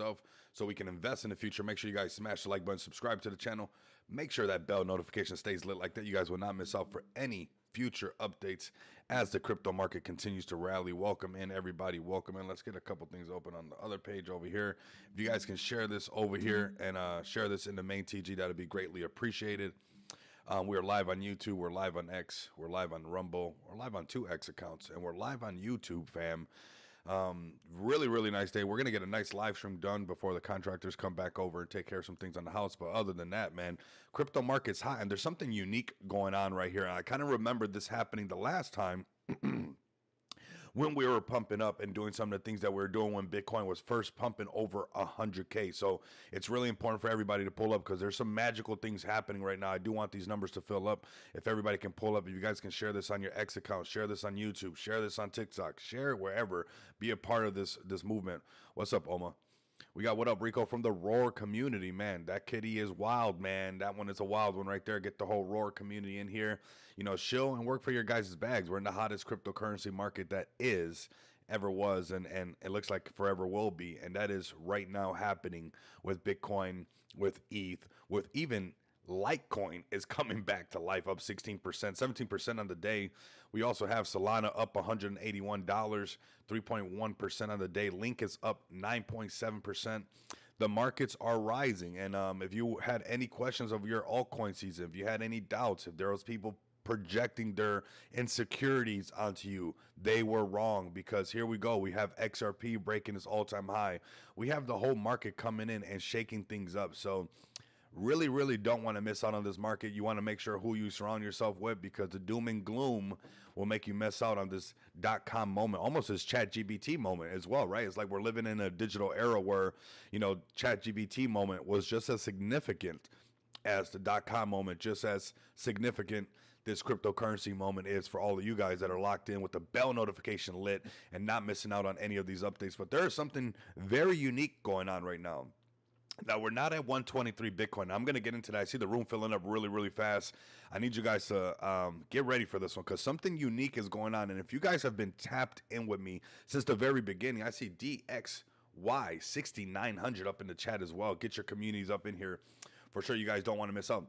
yourself so we can invest in the future. Make sure you guys smash the like button, subscribe to the channel. Make sure that bell notification stays lit like that. You guys will not miss out for any future updates as the crypto market continues to rally. Welcome in, everybody. Welcome in. Let's get a couple things open on the other page over here. If you guys can share this over here and share this in the main TG, that'd be greatly appreciated. We're live on YouTube. We're live on X. We're live on Rumble. We're live on 2X accounts. And we're live on YouTube, fam. Really nice day. We're going to get a nice live stream done before the contractors come back over and take care of some things on the house. But other than that, man, crypto market's hot. And there's something unique going on right here. I kind of remember this happening the last time when we were pumping up and doing some of the things that we were doing when Bitcoin was first pumping over 100K. So it's really important for everybody to pull up because there's some magical things happening right now. I do want these numbers to fill up. If everybody can pull up, if you guys can share this on your X account, share this on YouTube, share this on TikTok, share it wherever, be a part of this movement. What's up, Oma? We got what up, Rico, from the Roar community, man. That kitty is wild, man. That one is a wild one right there. Get the whole Roar community in here. You know, chill and work for your guys' bags. We're in the hottest cryptocurrency market that is, ever was, and it looks like forever will be. And that is right now happening with Bitcoin, with ETH, with even Litecoin is coming back to life, up 16%, 17% on the day. We also have Solana up $181, 3.1% on the day. Link is up 9.7%. The markets are rising. And if you had any questions of your altcoin season, if you had any doubts, if there was people projecting their insecurities onto you, they were wrong, because here we go. We have XRP breaking its all-time high. We have the whole market coming in and shaking things up. So really don't want to miss out on this market. You want to make sure who you surround yourself with, because the doom and gloom will make you miss out on this .com moment, almost this ChatGPT moment as well, right? It's like we're living in a digital era where, you know, ChatGPT moment was just as significant as the .com moment, just as significant this cryptocurrency moment is for all of you guys that are locked in with the bell notification lit and not missing out on any of these updates. But there is something very unique going on right now. Now, we're not at 123 Bitcoin. I'm going to get into that. I see the room filling up really fast. I need you guys to get ready for this one, because something unique is going on. And if you guys have been tapped in with me since the very beginning, I see DXY 6900 up in the chat as well. Get your communities up in here. For sure, you guys don't want to miss out.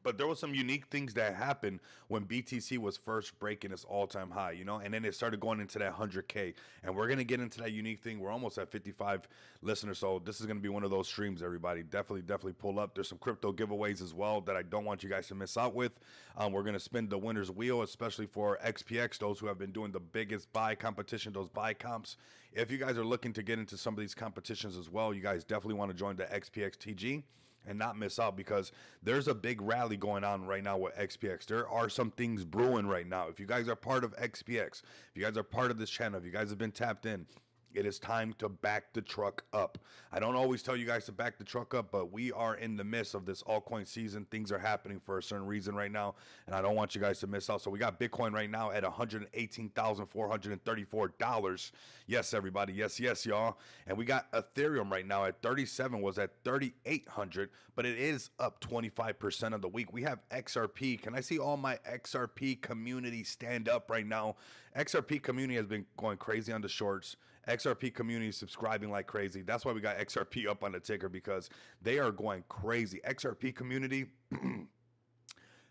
But there was some unique things that happened when BTC was first breaking its all-time high, you know, and then it started going into that 100K. And we're going to get into that unique thing. We're almost at 55 listeners, so this is going to be one of those streams, everybody. Definitely pull up. There's some crypto giveaways as well that I don't want you guys to miss out with. We're going to spin the winner's wheel, especially for XPX, those who have been doing the biggest buy competition, those buy comps. If you guys are looking to get into some of these competitions as well, you guys definitely want to join the XPX TG and not miss out, because there's a big rally going on right now with XPX. There are some things brewing right now. If you guys are part of XPX, if you guys are part of this channel, if you guys have been tapped in, it is time to back the truck up. I don't always tell you guys to back the truck up, but we are in the midst of this altcoin season. Things are happening for a certain reason right now, and I don't want you guys to miss out. So we got Bitcoin right now at $118,434. Yes, everybody. Yes, y'all. And we got Ethereum right now at 37, was at 3,800, but it is up 25% of the week. We have XRP. Can I see all my XRP community stand up right now? XRP community has been going crazy on the shorts. XRP community is subscribing like crazy. That's why we got XRP up on the ticker, because they are going crazy. XRP community,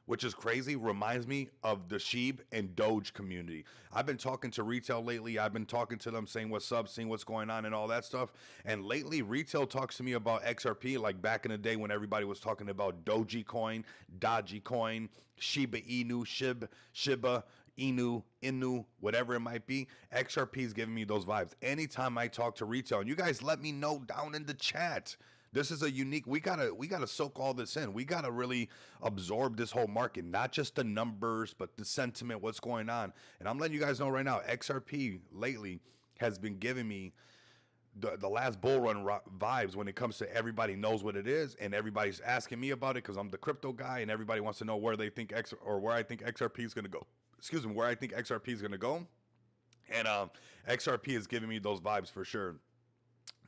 which is crazy, reminds me of the Sheeb and Doge community. I've been talking to retail lately. I've been talking to them, saying what's up, seeing what's going on and all that stuff. And lately, retail talks to me about XRP, like back in the day when everybody was talking about Dogecoin, Dogecoin, Shiba Inu, Shiba Inu, whatever it might be. XRP is giving me those vibes anytime I talk to retail. And you guys let me know down in the chat. This is a unique, we gotta soak all this in. We gotta really absorb this whole market, not just the numbers, but the sentiment, what's going on. And I'm letting you guys know right now, XRP lately has been giving me the last bull run vibes when it comes to everybody knows what it is, and everybody's asking me about it because I'm the crypto guy, and everybody wants to know where they think where I think XRP is going to go. Excuse me, where I think XRP is going to go. And XRP is giving me those vibes for sure.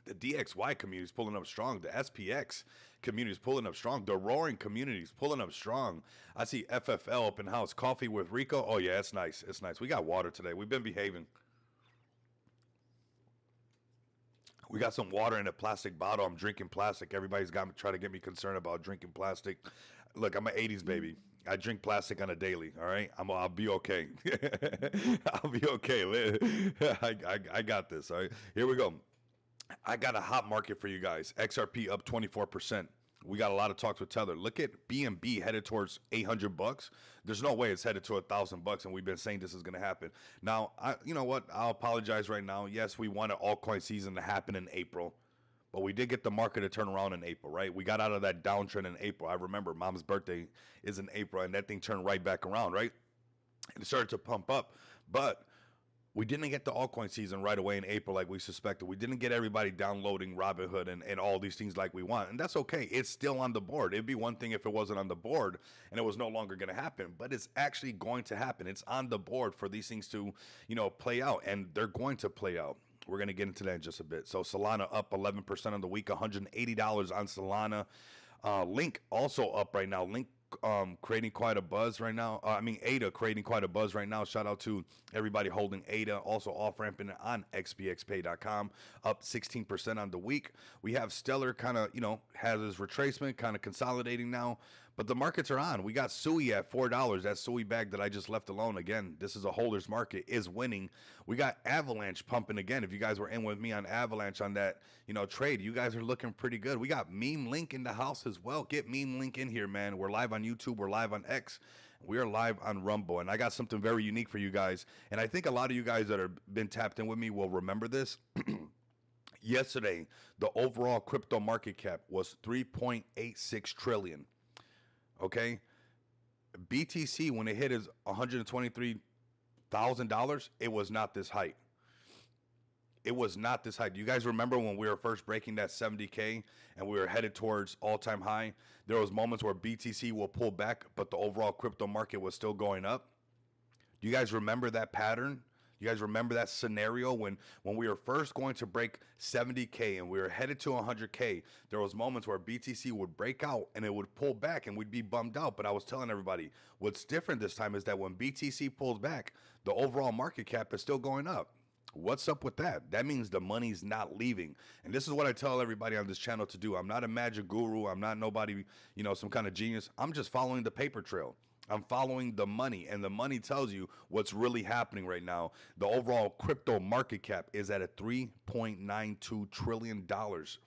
The DXY community is pulling up strong. The SPX community is pulling up strong. The Roaring community is pulling up strong. I see FFL up in house. Coffee with Rico. Oh, yeah, it's nice. It's nice. We got water today. We've been behaving. We got some water in a plastic bottle. I'm drinking plastic. Everybody's got me trying to get me concerned about drinking plastic. Look, I'm an '80s baby. I drink plastic on a daily. All right, I'll be okay. I'll be okay. I got this. All right, here we go. I got a hot market for you guys. XRP up 24%. We got a lot of talks with Tether. Look at BNB headed towards 800 bucks. There's no way it's headed to 1,000 bucks, and we've been saying this is going to happen. Now, you know what? I'll apologize right now. Yes, we wanted altcoin season to happen in April, but we did get the market to turn around in April, right? We got out of that downtrend in April. I remember Mom's birthday is in April, and that thing turned right back around, right? And it started to pump up, but we didn't get the altcoin season right away in April like we suspected. We didn't get everybody downloading Robinhood and all these things like we want. And that's okay. It's still on the board. It'd be one thing if it wasn't on the board and it was no longer going to happen, but it's actually going to happen. It's on the board for these things to, play out, and they're going to play out. We're going to get into that in just a bit. So Solana up 11% on the week, $180 on Solana. Link also up right now. Link creating quite a buzz right now. ADA creating quite a buzz right now. Shout out to everybody holding ADA. Also off ramping on xbxpay.com, up 16% on the week. We have Stellar kind of, has his retracement, kind of consolidating now. But the markets are on. We got Sui at $4. That Sui bag that I just left alone, again, this is a holder's market, is winning. We got Avalanche pumping again. If you guys were in with me on Avalanche on that, trade, you guys are looking pretty good. We got Meme Link in the house as well. Get Meme Link in here, man. We're live on YouTube. We're live on X. We are live on Rumble. And I got something very unique for you guys. And I think a lot of you guys that have been tapped in with me will remember this. Yesterday, the overall crypto market cap was 3.86 trillion. Okay, BTC when it hit is $123,000. It was not this height. It was not this height. Do you guys remember when we were first breaking that 70K and we were headed towards all-time high? There was moments where BTC will pull back, but the overall crypto market was still going up. Do you guys remember that pattern? You guys remember that scenario when we were first going to break 70K and we were headed to 100K? There was moments where BTC would break out and it would pull back and we'd be bummed out. But I was telling everybody, what's different this time is that when BTC pulls back, the overall market cap is still going up. What's up with that? That means the money's not leaving. And this is what I tell everybody on this channel to do. I'm not a magic guru. I'm not nobody, some kind of genius. I'm just following the paper trail. I'm following the money, and the money tells you what's really happening right now. The overall crypto market cap is at a $3.92 trillion,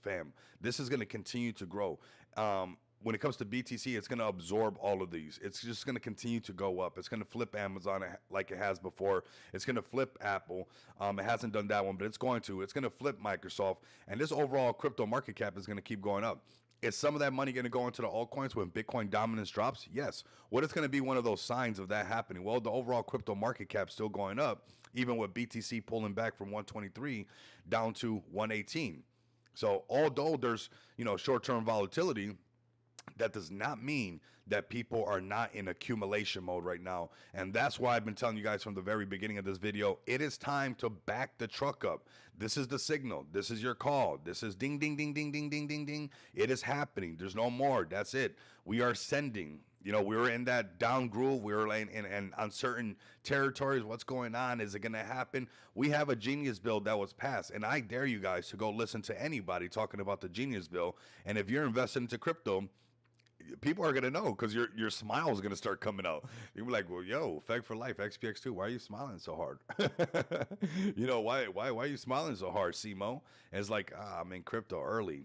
fam. This is going to continue to grow. When it comes to BTC, it's going to absorb all of these. It's just going to continue to go up. It's going to flip Amazon like it has before. It's going to flip Apple. It hasn't done that one, but it's going to. It's going to flip Microsoft. And this overall crypto market cap is going to keep going up. Is some of that money going to go into the altcoins when Bitcoin dominance drops? Yes. What is going to be one of those signs of that happening? Well, the overall crypto market cap still going up, even with BTC pulling back from 123 down to 118. So although there's, short-term volatility, that does not mean that people are not in accumulation mode right now. And that's why I've been telling you guys from the very beginning of this video, it is time to back the truck up. This is the signal. This is your call. This is ding, ding, ding, ding, ding, ding, ding, ding. It is happening. There's no more. That's it. We are sending. We were in that down groove. We were in uncertain territories. What's going on? Is it going to happen? We have a Genius Bill that was passed. And I dare you guys to go listen to anybody talking about the Genius Bill. And if you're invested into crypto, people are gonna know because your smile is gonna start coming out. You'll be like, "Well, yo, Feg for life, XPX2. Why are you smiling so hard? Why are you smiling so hard, Simo?" And it's like, I'm in crypto early.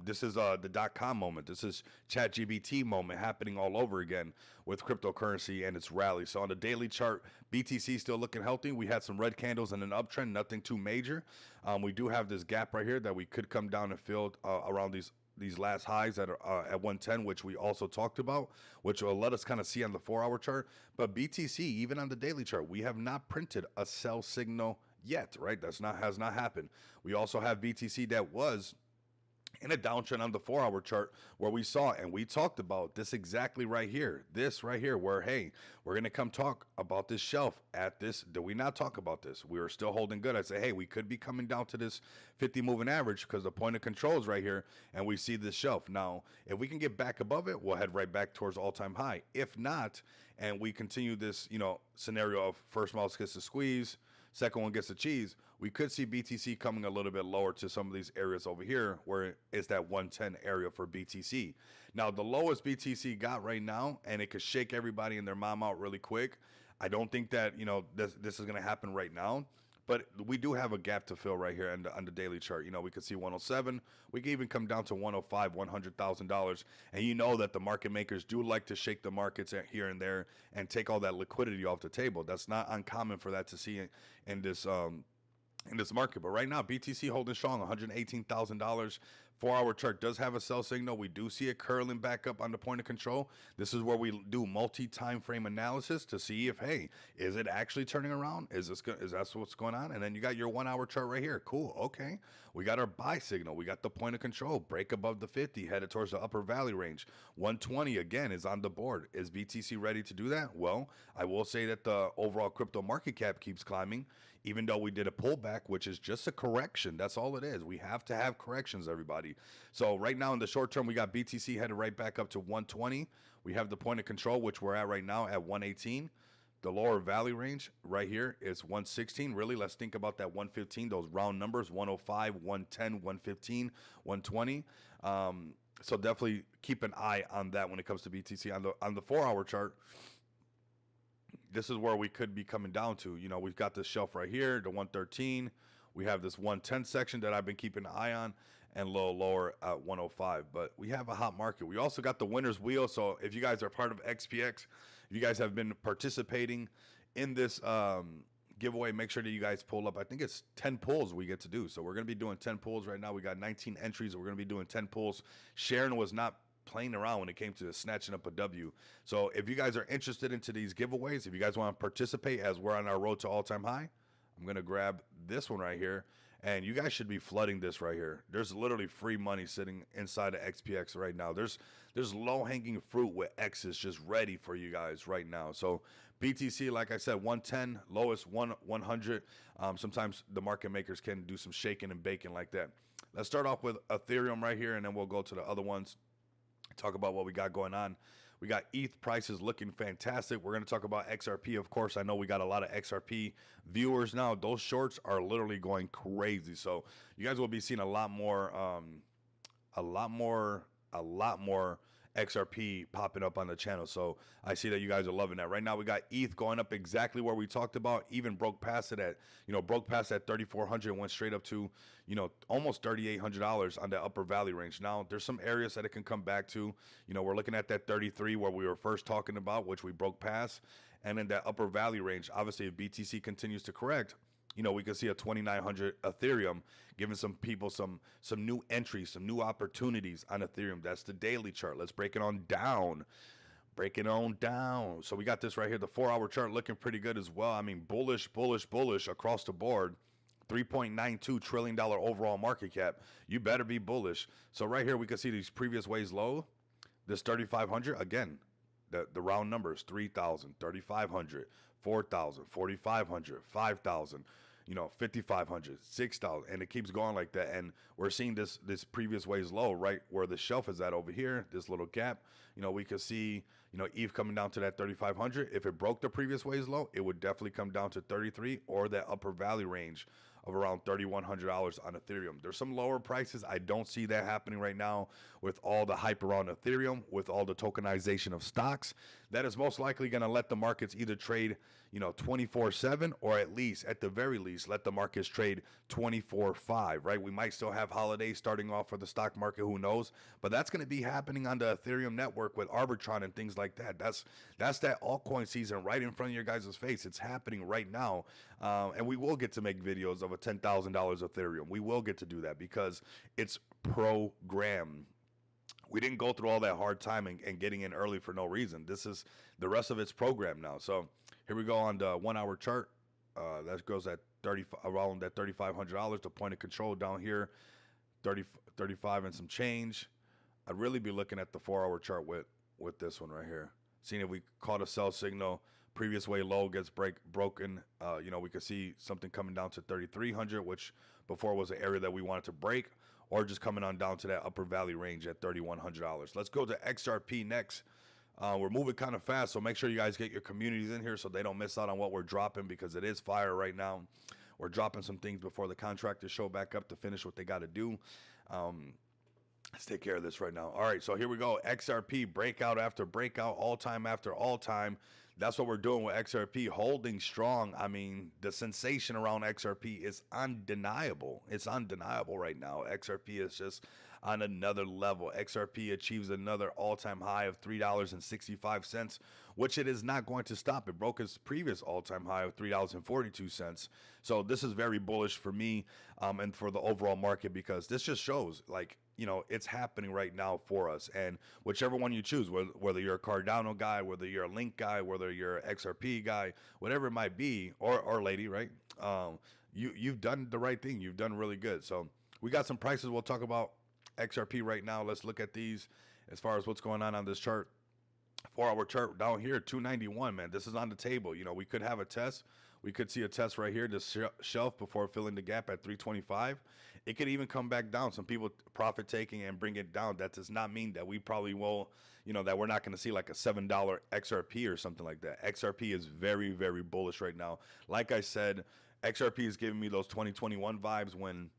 This is the .com moment. This is ChatGPT moment happening all over again with cryptocurrency and its rally. So on the daily chart, BTC still looking healthy. We had some red candles and an uptrend, nothing too major. We do have this gap right here that we could come down and fill around these last highs that are at 110, which we also talked about, which will let us kind of see on the 4-hour chart. But BTC, even on the daily chart, we have not printed a sell signal yet, right? Has not happened. We also have BTC that was in a downtrend on the 4-hour chart where we saw, and we talked about this exactly right here, where, hey, we're going to come talk about this shelf at this. Did we not talk about this? We were still holding good. I say, hey, we could be coming down to this 50 moving average because the point of control is right here, and we see this shelf. Now, if we can get back above it, we'll head right back towards all-time high. If not, and we continue this, scenario of first mouse gets to squeeze, second one gets the cheese, we could see BTC coming a little bit lower to some of these areas over here where it's that 110 area for BTC. Now, the lowest BTC got right now, and it could shake everybody and their mom out really quick. I don't think that, this is going to happen right now. But we do have a gap to fill right here on the daily chart. We could see 107. We can even come down to 105, $100,000. And you know that the market makers do like to shake the markets here and there and take all that liquidity off the table. That's not uncommon for that to see in this in this market. But right now, BTC holding strong, $118,000. 4 hour chart does have a sell signal. We do see it curling back up on the point of control. This is where we do multi-time frame analysis to see if, hey, is it actually turning around? Is that what's going on? And then you got your 1 hour chart right here. Cool. Okay. We got our buy signal. We got the point of control. Break above the 50, headed towards the upper valley range. 120 again is on the board. Is BTC ready to do that? Well, I will say that the overall crypto market cap keeps climbing, even though we did a pullback, which is just a correction. That's all it is. We have to have corrections, everybody. So right now in the short term, we got BTC headed right back up to 120. We have the point of control, which we're at right now at 118. The lower valley range right here is 116. Really, let's think about that 115, those round numbers, 105, 110, 115, 120. So definitely keep an eye on that when it comes to BTC. On the 4 hour chart, this is where we could be coming down to. We've got this shelf right here, the 113. We have this 110 section that I've been keeping an eye on, and lower at 105. But we have a hot market. We also got the winner's wheel. So if you guys are part of XPX, if you guys have been participating in this giveaway, make sure that you guys pull up. I think it's 10 pulls we get to do. So we're going to be doing 10 pulls right now. We got 19 entries. We're going to be doing 10 pulls. Sharon was not playing around when it came to snatching up a W. So if you guys are interested into these giveaways, if you guys want to participate as we're on our road to all-time high, I'm going to grab this one right here. And you guys should be flooding this right here. There's literally free money sitting inside of XPX right now. There's low-hanging fruit with X's just ready for you guys right now. So BTC, like I said, 110, lowest 100. Sometimes the market makers can do some shaking and baking like that. Let's start off with Ethereum right here, and then we'll go to the other ones, talk about what we got going on. We got ETH prices looking fantastic. We're going to talk about XRP, of course. I know we got a lot of XRP viewers now. Those shorts are literally going crazy. So you guys will be seeing a lot more XRP popping up on the channel. So I see that you guys are loving that. Right now we got ETH going up exactly where we talked about. Even broke past it at 3,400 and went straight up to, almost $3,800 on the upper valley range. Now there's some areas that it can come back to. We're looking at that 33 where we were first talking about, which we broke past, and then that upper valley range. Obviously, if BTC continues to correct, we could see a 2,900 Ethereum, giving some people some new entries, some new opportunities on Ethereum. That's the daily chart. Let's break it on down. Break it on down. So we got this right here. The 4 hour chart looking pretty good as well. I mean, bullish across the board. $3.92 trillion overall market cap. You better be bullish. So right here, we can see these previous ways low. This 3,500, again, the round numbers, 3,000, 3,500, 4,000, 4,500, 5,000, 5,500, 6,000, and it keeps going like that. And we're seeing this previous ways low right where the shelf is at over here, this little gap. We could see, ETH coming down to that 3,500. If it broke the previous ways low, it would definitely come down to 33 or that upper valley range of around $3,100 on Ethereum. There's some lower prices. I don't see that happening right now with all the hype around Ethereum, with all the tokenization of stocks. That is most likely going to let the markets either trade, 24/7, or at the very least, let the markets trade 24/5, right? We might still have holidays starting off for the stock market, who knows? But that's going to be happening on the Ethereum network with Arbitron and things like that. That's that altcoin season right in front of your guys' face. It's happening right now. And we will get to make videos of a $10,000 Ethereum. We will get to do that because it's programmed. We didn't go through all that hard time and getting in early for no reason. This is the rest of it's programmed now. So here we go on the 1 hour chart. That goes at around that $3,500. The point of control down here, 35 and some change. I'd really be looking at the 4 hour chart with this one right here. Seeing if we caught a sell signal. Previous way low gets broken. We could see something coming down to 3,300, which before was an area that we wanted to break, or just coming on down to that upper valley range at $3,100. Let's go to XRP next. We're moving kind of fast, so make sure you guys get your communities in here so they don't miss out on what we're dropping because it is fire right now. We're dropping some things before the contractors show back up to finish what they got to do. Um, let's take care of this right now. All right, so here we go. XRP breakout after breakout, all time after all time. That's what we're doing with XRP, holding strong. I mean, the sensation around XRP is undeniable. It's undeniable right now. XRP is just on another level. XRP achieves another all-time high of $3.65, which it is not going to stop. It broke its previous all-time high of $3.42. So this is very bullish for me, and for the overall market, because this just shows like, it's happening right now for us. And whichever one you choose, whether you're a Cardano guy, whether you're a Link guy, whether you're an XRP guy, whatever it might be, or lady, right? You've done the right thing. You've done really good. So we got some prices. We'll talk about XRP right now. Let's look at these as far as what's going on this chart. 4-hour chart down here, 291, man. This is on the table. We could have a test. We could see a test right here, this shelf before filling the gap at 325. It could even come back down. Some people profit taking and bring it down. That does not mean that we probably will, that we're not going to see like a $7 XRP or something like that. XRP is very, very bullish right now. Like I said, XRP is giving me those 2021 vibes when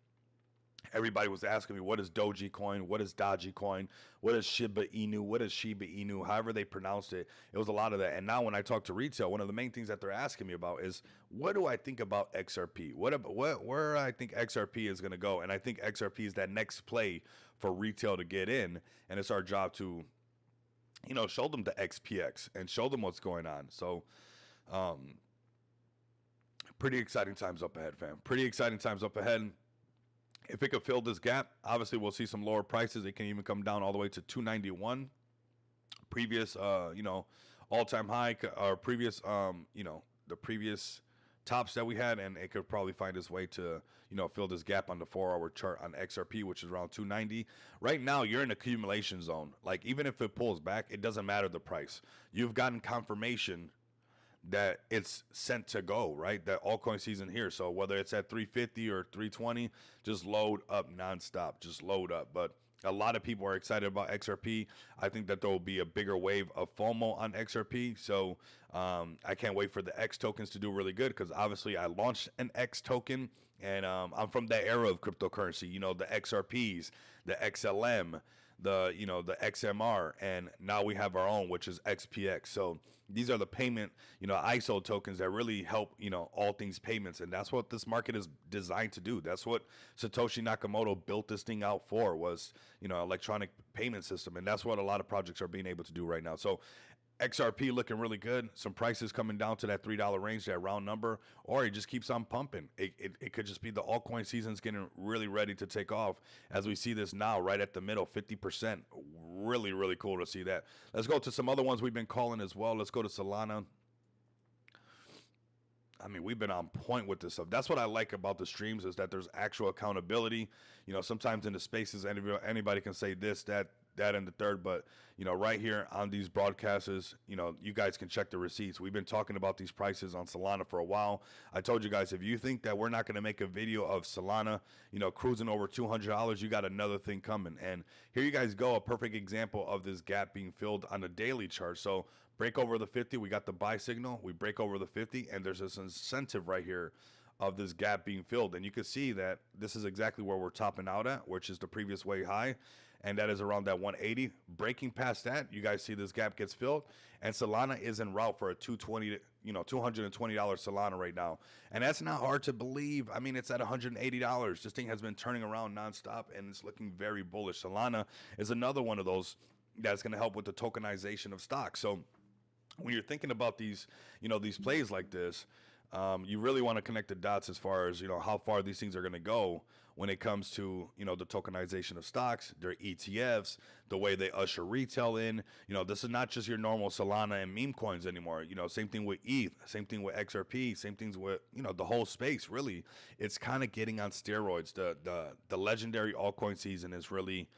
everybody was asking me, what is Doji Coin? What is Doji Coin? What is Shiba Inu? What is Shiba Inu? However they pronounced it. It was a lot of that. And now when I talk to retail, one of the main things that they're asking me about is, what do I think about XRP? Where I think XRP is going to go? And I think XRP is that next play for retail to get in. And it's our job to, show them the XPX and show them what's going on. So, pretty exciting times up ahead, fam. Pretty exciting times up ahead. If it could fill this gap, obviously we'll see some lower prices. It can even come down all the way to 291. Previous, all-time high, or previous, the previous tops that we had, and it could probably find its way to, fill this gap on the 4-hour chart on XRP, which is around 290. Right now, you're in accumulation zone. Like, even if it pulls back, it doesn't matter the price. You've gotten confirmation that it's sent to go, right? That altcoin season here. So whether it's at 350 or 320, just load up nonstop. Just load up. But a lot of people are excited about XRP. I think that there will be a bigger wave of FOMO on XRP. So I can't wait for the X tokens to do really good, because obviously I launched an X token, and I'm from that era of cryptocurrency. The XRPs, the XLM, the XMR, and now we have our own, which is XPX. So these are the payment, ISO tokens that really help, all things payments. And that's what this market is designed to do. That's what Satoshi Nakamoto built this thing out for, was, electronic payment system. And that's what a lot of projects are being able to do right now. So XRP looking really good. Some prices coming down to that $3 range, that round number, or it just keeps on pumping. It could just be the altcoin season's getting really ready to take off, as we see this now right at the middle, 50%. Really, really cool to see that. Let's go to some other ones we've been calling as well. Let's go to Solana. I mean, we've been on point with this stuff. That's what I like about the streams, is that there's actual accountability. Sometimes in the spaces, anybody can say this, that, and the third, but right here on these broadcasts, you guys can check the receipts. We've been talking about these prices on Solana for a while. I told you guys, if you think that we're not going to make a video of Solana, cruising over $200, you got another thing coming. And here you guys go, a perfect example of this gap being filled on a daily chart. So break over the 50, we got the buy signal, we break over the 50, and there's this incentive right here of this gap being filled. And you can see that this is exactly where we're topping out at, which is the previous way high, and that is around that 180. Breaking past that, you guys see this gap gets filled, and Solana is en route for a $220 Solana right now. And that's not hard to believe. I mean, it's at $180. This thing has been turning around nonstop, and it's looking very bullish. Solana is another one of those that's going to help with the tokenization of stocks. So when you're thinking about these, these plays like this, you really want to connect the dots as far as, how far these things are going to go when it comes to, the tokenization of stocks, their ETFs, the way they usher retail in. This is not just your normal Solana and meme coins anymore. Same thing with ETH, same thing with XRP, same things with, the whole space. Really, it's kind of getting on steroids. The legendary altcoin season is really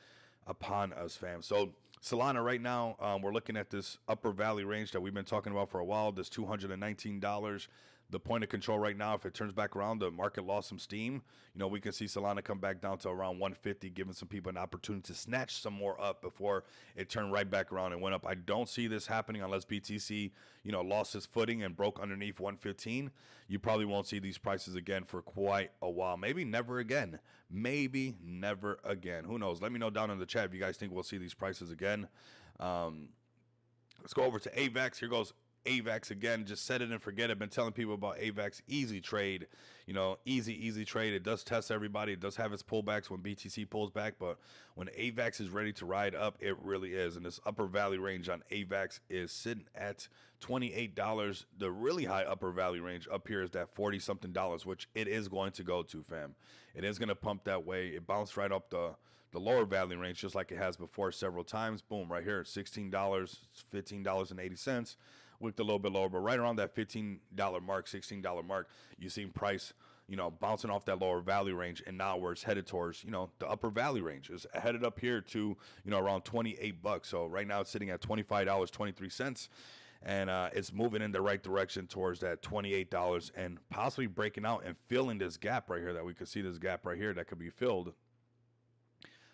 upon us, fam. So Solana right now, we're looking at this upper valley range that we've been talking about for a while, this $219 the point of control right now. If it turns back around, the market lost some steam. We can see Solana come back down to around 150, giving some people an opportunity to snatch some more up before it turned right back around and went up. I don't see this happening unless BTC, lost its footing and broke underneath 115. You probably won't see these prices again for quite a while. Maybe never again. Maybe never again. Who knows? Let me know down in the chat if you guys think we'll see these prices again. Let's go over to AVAX. Here goes AVAX again. Just set it and forget it. Been telling people about AVAX. Easy trade. Easy trade. It does test everybody. It does have its pullbacks when BTC pulls back, but when AVAX is ready to ride up, it really is. And this upper value range on AVAX is sitting at $28. The really high upper value range up here is that 40 something dollars, which it is going to go to, fam. It is going to pump that way. It bounced right up the lower value range just like it has before several times. Boom, right here, $16, $15.80. Looked a little bit lower, but right around that $15 mark, $16 mark, you seen price, bouncing off that lower value range, and now where it's headed towards, the upper value range is headed up here to, around 28 bucks. So right now it's sitting at $25.23, and it's moving in the right direction towards that $28 and possibly breaking out and filling this gap right here that we could see this gap right here that could be filled.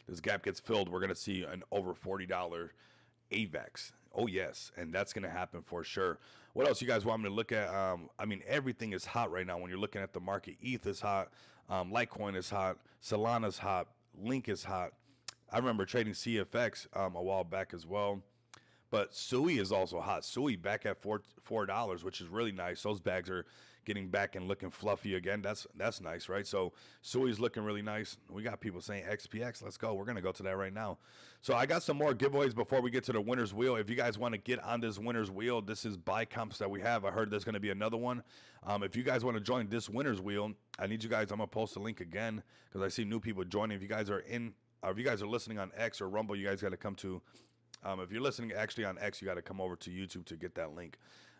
This gap gets filled, we're going to see an over $40 AVAX. Oh, yes, and that's going to happen for sure. What else you guys want me to look at? Everything is hot right now when you're looking at the market. ETH is hot. Litecoin is hot. Solana's hot. Link is hot. I remember trading CFX a while back as well. But Sui is also hot. Sui back at $4, which is really nice. Those bags are getting back and looking fluffy again. That's nice, right? So Sui's looking really nice. We got people saying XPX. Let's go. We're going to go to that right now. So I got some more giveaways before we get to the winner's wheel. If you guys want to get on this winner's wheel, this is buy comps that we have. I heard there's going to be another one. If you guys want to join this winner's wheel, I need you guys. I'm going to post a link again because I see new people joining. If you guys are listening on X or Rumble, you guys got to come to. If you're listening actually on X, you got to come over to YouTube to get that link.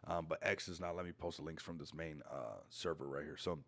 But X is not letting me post the links from this main server right here. So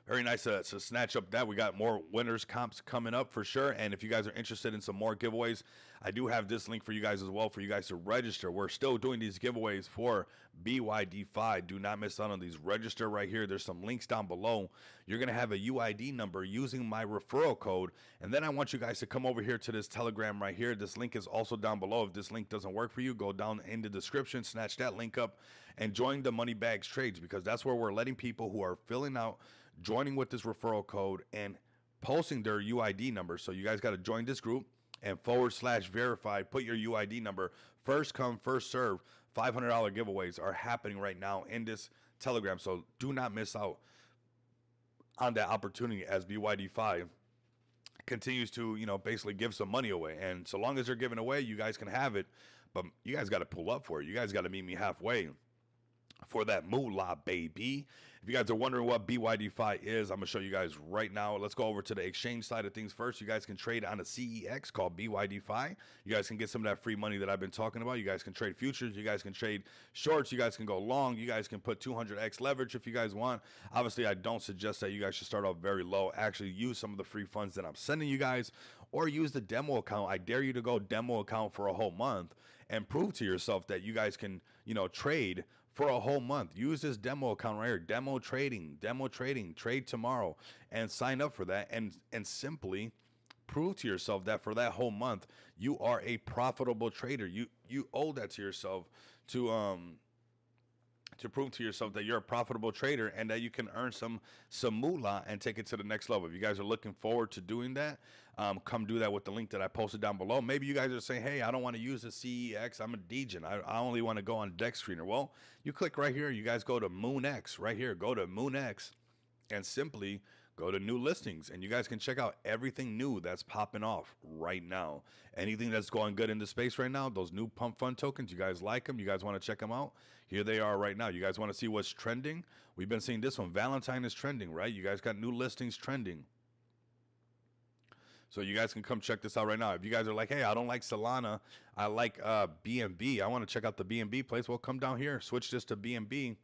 very nice to snatch up that. We got more winners comps coming up for sure. And if you guys are interested in some more giveaways, I do have this link for you guys as well for you guys to register. We're still doing these giveaways for BYD5. Do not miss out on these. Register right here. There's some links down below. You're going to have a UID number using my referral code. And then I want you guys to come over here to this Telegram right here. This link is also down below. If this link doesn't work for you, go down in the description, snatch that link up, and join the Money Bags Trades, because that's where we're letting people who are filling out, joining with this referral code and posting their UID number. So you guys got to join this group and /verified, put your UID number. First come, first serve. $500 giveaways are happening right now in this Telegram. So do not miss out on that opportunity as BYD5 continues to, basically give some money away. And so long as they're giving away, you guys can have it, but you guys got to pull up for it. You guys got to meet me halfway for that moolah, baby. If you guys are wondering what BYD5 is, I'm going to show you guys right now. Let's go over to the exchange side of things first. You guys can trade on a CEX called BYD5. You guys can get some of that free money that I've been talking about. You guys can trade futures. You guys can trade shorts. You guys can go long. You guys can put 200x leverage if you guys want. Obviously, I don't suggest that you guys should start off very low. Actually, use some of the free funds that I'm sending you guys, or use the demo account. I dare you to go demo account for a whole month and prove to yourself that you guys can, trade for a whole month. Use this demo account right here, demo trading, trade tomorrow, and sign up for that, and simply prove to yourself that for that whole month you are a profitable trader. You owe that to yourself to prove to yourself that you're a profitable trader and that you can earn some moolah and take it to the next level. If you guys are looking forward to doing that, come do that with the link that I posted down below. Maybe you guys are saying, hey, I don't want to use the CEX. I'm a degen. I only want to go on Dex Screener. Well, you click right here. You guys go to MoonX right here. Go to MoonX and simply go to new listings, and you guys can check out everything new that's popping off right now. Anything that's going good in the space right now, those new pump fund tokens, you guys like them, you guys want to check them out, here they are right now. You guys want to see what's trending? We've been seeing this one. Valentine is trending, right? You guys got new listings trending. So you guys can come check this out right now. If you guys are like, hey, I don't like Solana, I like BNB, I want to check out the BNB place, well, come down here, switch this to BNB,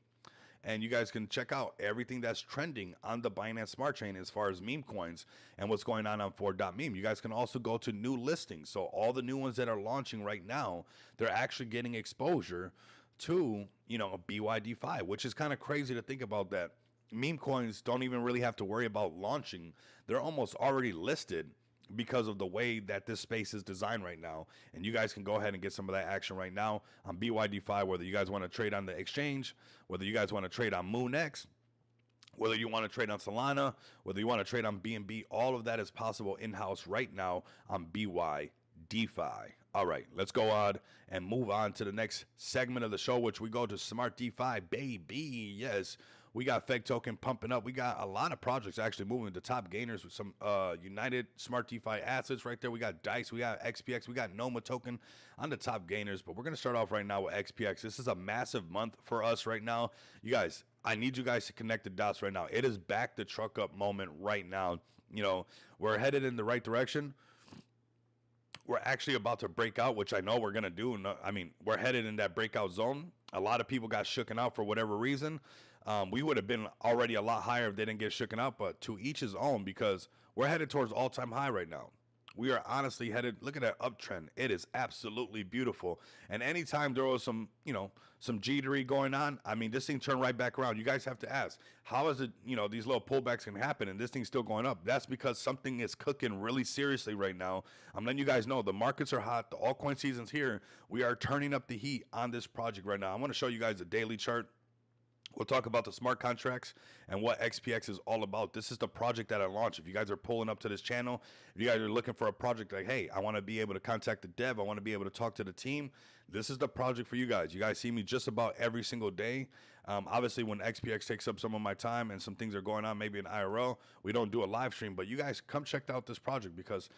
and you guys can check out everything that's trending on the Binance Smart Chain as far as meme coins and what's going on 4.meme. You guys can also go to new listings. So all the new ones that are launching right now, they're actually getting exposure to, BYD5, which is kind of crazy to think about that. Meme coins don't even really have to worry about launching. They're almost already listed because of the way that this space is designed right now. And you guys can go ahead and get some of that action right now on BYD5, whether you guys want to trade on the exchange, whether you guys want to trade on MoonX, whether you want to trade on Solana, whether you want to trade on BNB, all of that is possible in-house right now on BY DeFi. All right, let's go on and move on to the next segment of the show, which we go to Smart DeFi, baby. Yes, we got Fake Token pumping up. We got a lot of projects actually moving to top gainers with some United Smart DeFi assets right there. We got Dice, we got XPX, we got Noma Token on the top gainers. But we're going to start off right now with XPX. This is a massive month for us right now. You guys, I need you guys to connect the dots right now. It is back the truck up moment right now. We're headed in the right direction. We're actually about to break out, which I know we're going to do. We're headed in that breakout zone. A lot of people got shooken out for whatever reason. We would have been already a lot higher if they didn't get shooken out, but to each his own, because we're headed towards all-time high right now. We are honestly headed, look at that uptrend. It is absolutely beautiful. And anytime there was some jittery going on, this thing turned right back around. You guys have to ask, how is it, these little pullbacks can happen and this thing's still going up? That's because something is cooking really seriously right now. I'm letting you guys know the markets are hot. The altcoin season's here. We are turning up the heat on this project right now. I want to show you guys a daily chart. We'll talk about the smart contracts and what XPX is all about. This is the project that I launched. If you guys are pulling up to this channel, if you guys are looking for a project like, hey, I want to be able to contact the dev, I want to be able to talk to the team, this is the project for you guys. You guys see me just about every single day. Obviously, when XPX takes up some of my time and some things are going on, maybe in IRL, we don't do a live stream. But you guys come check out this project because,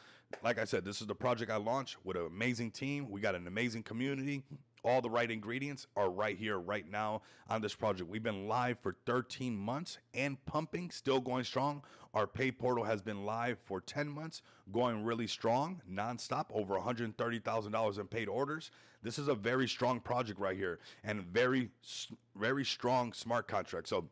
like I said, this is the project I launched with an amazing team. We got an amazing community. All the right ingredients are right here, right now on this project. We've been live for 13 months and pumping, still going strong. Our pay portal has been live for 10 months, going really strong, nonstop, over $130,000 in paid orders. This is a very strong project right here and very, very strong smart contract. So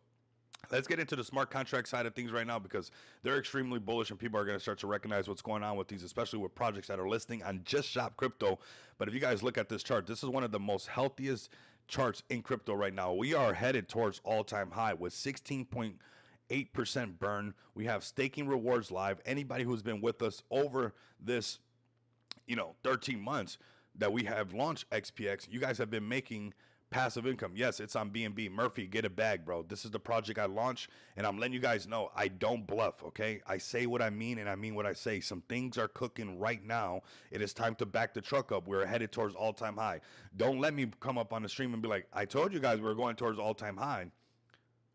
let's get into the smart contract side of things right now because they're extremely bullish and people are going to start to recognize what's going on with these, especially with projects that are listing on Just Shop Crypto. But if you guys look at this chart, this is one of the most healthiest charts in crypto right now. We are headed towards all-time high with 16.8% burn. We have staking rewards live. Anybody who's been with us over this, 13 months that we have launched XPX, you guys have been making passive income. Yes, it's on BNB. Murphy, get a bag, bro. This is the project I launched, and I'm letting you guys know I don't bluff, okay? I say what I mean, and I mean what I say. Some things are cooking right now. It is time to back the truck up. We're headed towards all-time high. Don't let me come up on the stream and be like, I told you guys we were going towards all-time high.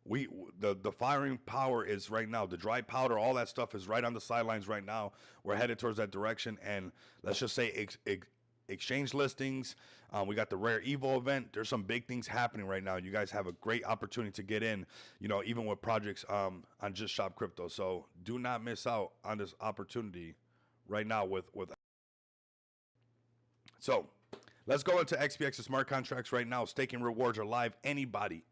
The firing power is right now. The dry powder, all that stuff is right on the sidelines right now. We're headed towards that direction, and let's just say exchange listings. We got the Rare Evo event. There's some big things happening right now. You guys have a great opportunity to get in, even with projects on Just Shop Crypto. So do not miss out on this opportunity right now with. So let's go into XPX smart contracts right now. Staking rewards are live. Anybody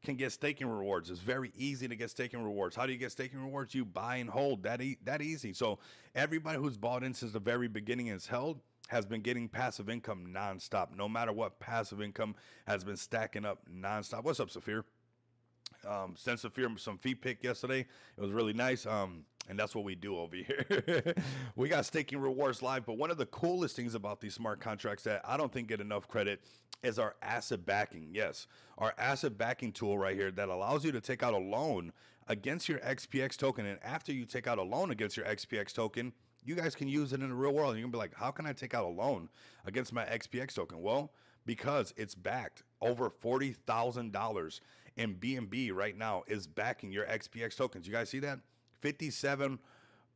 can get staking rewards. It's very easy to get staking rewards. How do you get staking rewards? You buy and hold. That easy. So everybody who's bought in since the very beginning and has held has been getting passive income nonstop. No matter what, passive income has been stacking up nonstop. What's up, Saphir? Sent Saphir some feed pick yesterday. It was really nice. And that's what we do over here. We got staking rewards live, but one of the coolest things about these smart contracts that I don't think get enough credit is our asset backing. Yes, our asset backing tool right here that allows you to take out a loan against your XPX token. And after you take out a loan against your XPX token, you guys can use it in the real world. And you're gonna be like, how can I take out a loan against my XPX token? Well, because it's backed. Over $40,000 in BNB right now is backing your XPX tokens. You guys see that? 57.16